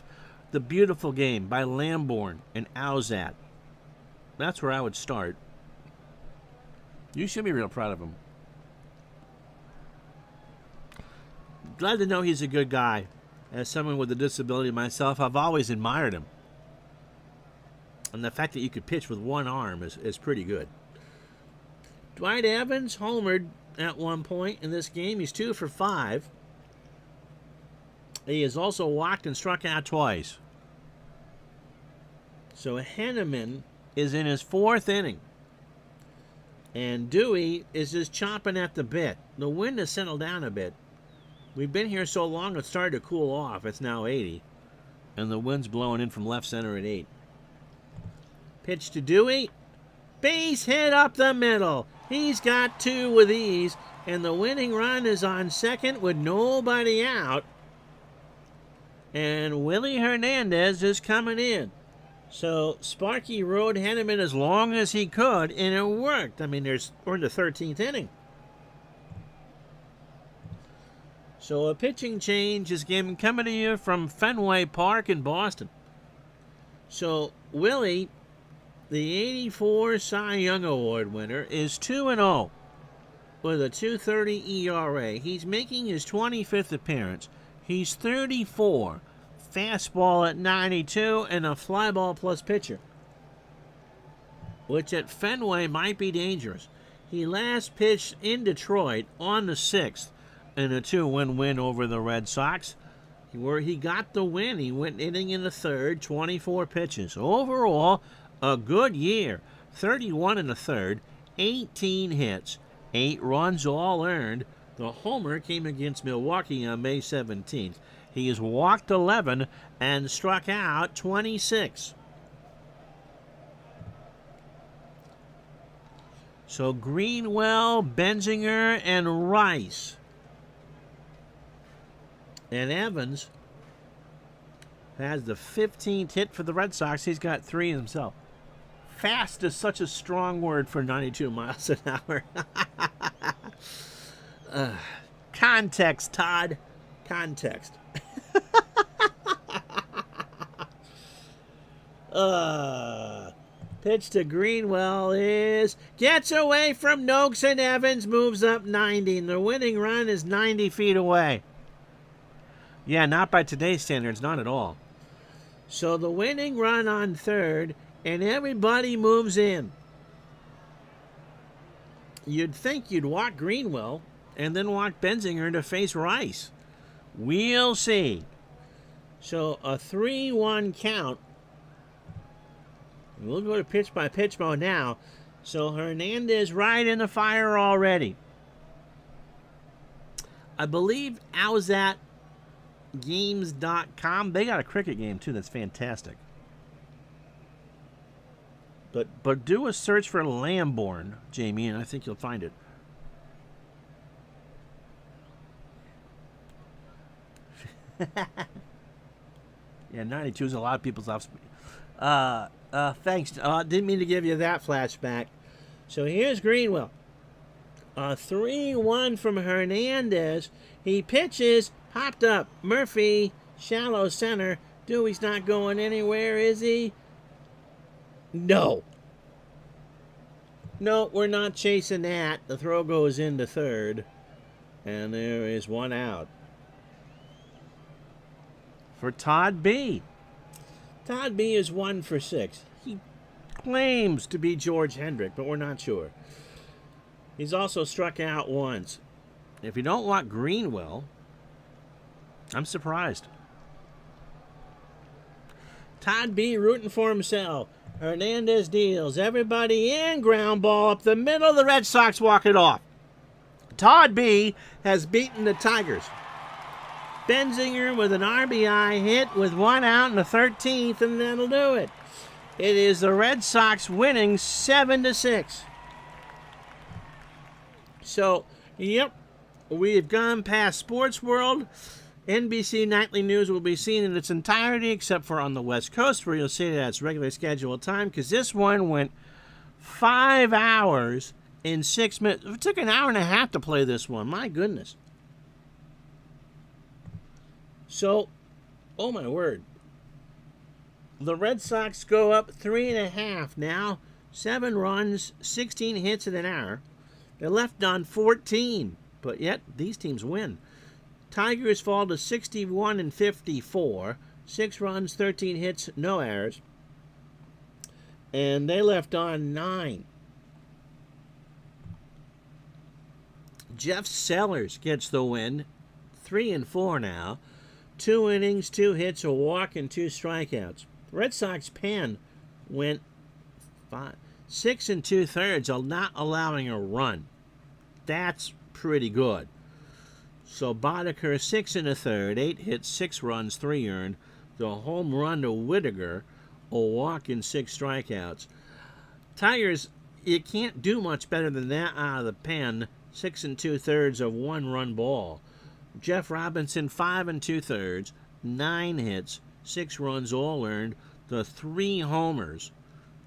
The Beautiful Game by Lambourne and Owzat. That's where I would start. You should be real proud of him. Glad to know he's a good guy. As someone with a disability myself, I've always admired him. And the fact that you could pitch with one arm is pretty good. Dwight Evans homered at one point in this game. He's 2 for 5. He has also walked and struck out twice. So Henneman is in his 4th inning. And Dewey is just chomping at the bit. The wind has settled down a bit. We've been here so long it started to cool off. It's now 80. And the wind's blowing in from left center at 8. Pitch to Dewey. Base hit up the middle. He's got 2 with ease. And the winning run is on second with nobody out. And Willie Hernandez is coming in. So Sparky rode Henneman as long as he could, and it worked. I mean, we're in the 13th inning. So a pitching change is coming to you from Fenway Park in Boston. So Willie, the 84 Cy Young Award winner, is 2-0 with a 2.30 ERA. He's making his 25th appearance. He's 34. Fastball at 92 and a fly ball plus pitcher, which at Fenway might be dangerous. He last pitched in Detroit on the 6th in a 2-win win over the Red Sox, where he got the win. He went inning in the 3rd, 24 pitches. Overall, a good year. 31 in the 3rd, 18 hits, 8 runs all earned. The homer came against Milwaukee on May 17th. He has walked 11 and struck out 26. So Greenwell, Benzinger, and Rice. And Evans has the 15th hit for the Red Sox. He's got 3 himself. Fast is such a strong word for 92 miles an hour. Context, Todd. Context. Pitch to Greenwell gets away from Noakes, and Evans moves up 90. And the winning run is 90 feet away. Yeah, not by today's standards, not at all. So the winning run on third, and everybody moves in. You'd think you'd walk Greenwell and then walk Benzinger to face Rice. We'll see. So a 3-1 count. We'll go to pitch-by-pitch mode now. So Hernandez right in the fire already. I believe OwsThatGames.com. They got a cricket game, too. That's fantastic. But do a search for Lamborn, Jamie, and I think you'll find it. Yeah, 92 is a lot of people's off speed. Thanks. Didn't mean to give you that flashback. So here's Greenwell. 3-1 from Hernandez. He pitches. Popped up. Murphy. Shallow center. Dewey's not going anywhere, is he? No. No, we're not chasing that. The throw goes into third. And there is 1 out. For Todd B. Todd B is 1 for 6. He claims to be George Hendrick, but we're not sure. He's also struck out once. If you don't want Greenwell, I'm surprised. Todd B rooting for himself. Hernandez deals. Everybody in. Ground ball up the middle. The Red Sox walk it off. Todd B has beaten the Tigers. Benzinger with an RBI hit with 1 out in the 13th, and that'll do it. It is the Red Sox winning 7-6. So, yep, we've gone past Sports World. NBC Nightly News will be seen in its entirety, except for on the West Coast, where you'll see that it's regular scheduled time, because this one went 5 hours and 6 minutes. It took an hour and a half to play this one. My goodness. So, oh my word. The Red Sox go up 3.5 now. 7 runs, 16 hits in an hour. They're left on 14, but yet these teams win. Tigers fall to 61-54. 6 runs, 13 hits, no errors. And they left on 9. Jeff Sellers gets the win. 3-4 now. 2 innings, 2 hits, a walk, and 2 strikeouts. Red Sox pen went 6 2/3, not allowing a run. That's pretty good. So Boddicker 6 1/3, 8 hits, 6 runs, 3 earned. The home run to Whittaker, a walk, and 6 strikeouts. Tigers, you can't do much better than that out of the pen. 6 2/3 of 1-run ball. Jeff Robinson 5 2/3, 9 hits, 6 runs, all earned. The 3 homers.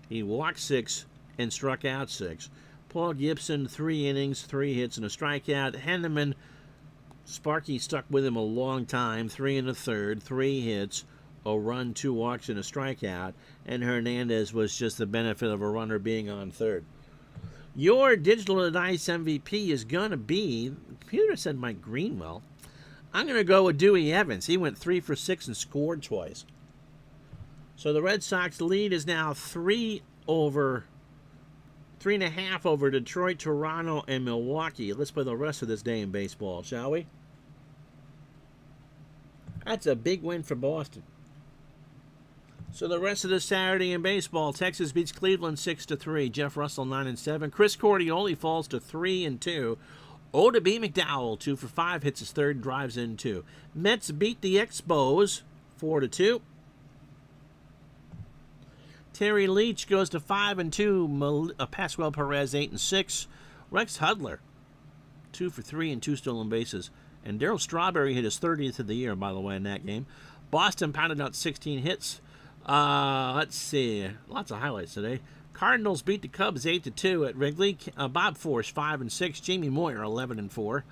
He walked 6 and struck out 6. Paul Gibson 3 innings, 3 hits, and a strikeout. Henneman, Sparky stuck with him a long time. 3 1/3, 3 hits, a run, 2 walks, and a strikeout. And Hernandez was just the benefit of a runner being on third. Your digital dice MVP is going to be, the computer said Mike Greenwell. I'm going to go with Dewey Evans. He went 3 for 6 and scored twice. So the Red Sox lead is now 3.5 over Detroit, Toronto, and Milwaukee. Let's play the rest of this day in baseball, shall we? That's a big win for Boston. So the rest of this Saturday in baseball, Texas beats Cleveland 6-3. Jeff Russell 9-7. Chris Cordioli falls to 3-2. Oda B. McDowell 2 for 5, hits his third, drives in 2. Mets beat the Expos 4-2. Terry Leach goes to 5-2. Pascual Perez 8-6. Rex Hudler 2 for 3 and 2 stolen bases. And Darryl Strawberry hit his 30th of the year, by the way, in that game. Boston pounded out 16 hits. Let's see. Lots of highlights today. Cardinals beat the Cubs 8-2 at Wrigley. Bob Force 5-6. Jamie Moyer 11-4.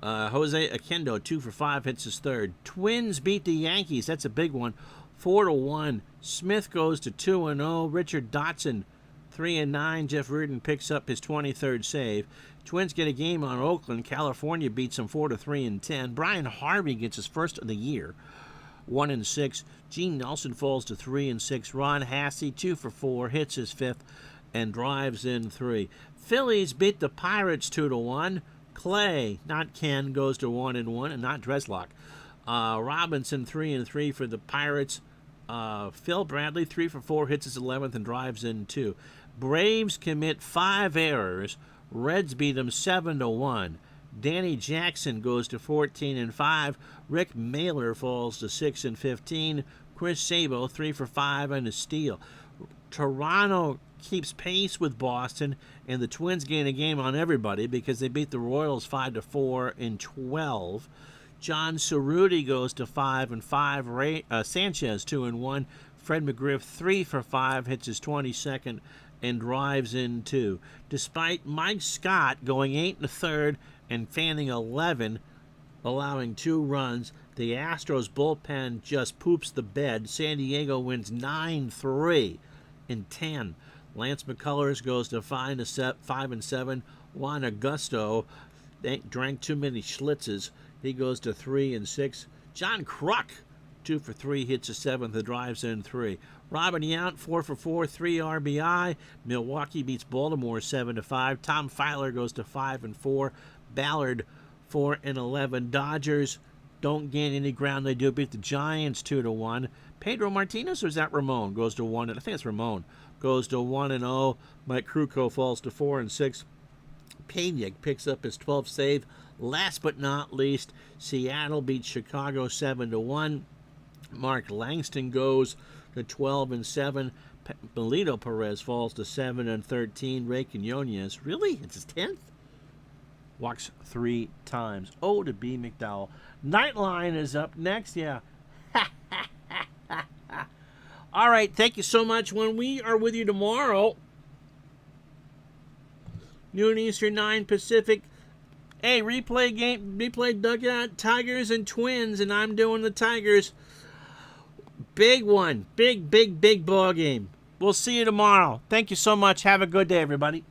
Jose Akendo 2 for 5 hits his third. Twins beat the Yankees. That's a big one. 4-1. Smith goes to 2-0. Richard Dotson 3-9. Jeff Reardon picks up his 23rd save. Twins get a game on Oakland. California beats them 4-3 and 10. Brian Harvey gets his first of the year. 1-6. Gene Nelson falls to 3-6. Ron Hassey 2 for 4 hits his fifth and drives in 3. Phillies beat the Pirates 2-1. Clay, not Ken, goes to 1-1, and not Dreslock. Robinson 3-3 for the Pirates. Phil Bradley 3 for 4 hits his 11th and drives in 2. Braves commit 5 errors. Reds beat them 7-1. Danny Jackson goes to 14-5. Rick Mailer falls to 6-15. Chris Sabo 3 for 5 and a steal. Toronto keeps pace with Boston, and the Twins gain a game on everybody because they beat the Royals 5-4 in 12. John Cerruti goes to 5-5. Sanchez 2-1. Fred McGriff 3 for 5 hits his 22nd and drives in 2. Despite Mike Scott going 8 1/3 and fanning 11, allowing 2 runs, the Astros bullpen just poops the bed. San Diego wins 9-3 in 10. Lance McCullers goes to 5-7. Juan Augusto drank too many Schlitzes. He goes to 3-6. John Kruk 2 for 3 hits his 7th and drives in 3. Robin Yount 4 for 4, 3 RBI. Milwaukee beats Baltimore 7-5. Tom Filer goes to 5-4. Ballard 4-11. Dodgers don't gain any ground. They do beat the Giants 2-1. Pedro Martinez, or is that Ramon? Goes to 1. I think it's Ramon. Goes to 1-0. Mike Krukow falls to 4-6. Pena picks up his 12th save. Last but not least, Seattle beats Chicago 7-1. Mark Langston goes to 12-7. Melito Perez falls to 7-13. Ray Quinones, really? It's his 10th? Walks 3 times. Oh, to B. McDowell. Nightline is up next. Yeah. All right. Thank you so much. When we are with you tomorrow, noon Eastern, 9 Pacific. Hey, replay dugout, Tigers and Twins, and I'm doing the Tigers. Big one. Big ball game. We'll see you tomorrow. Thank you so much. Have a good day, everybody.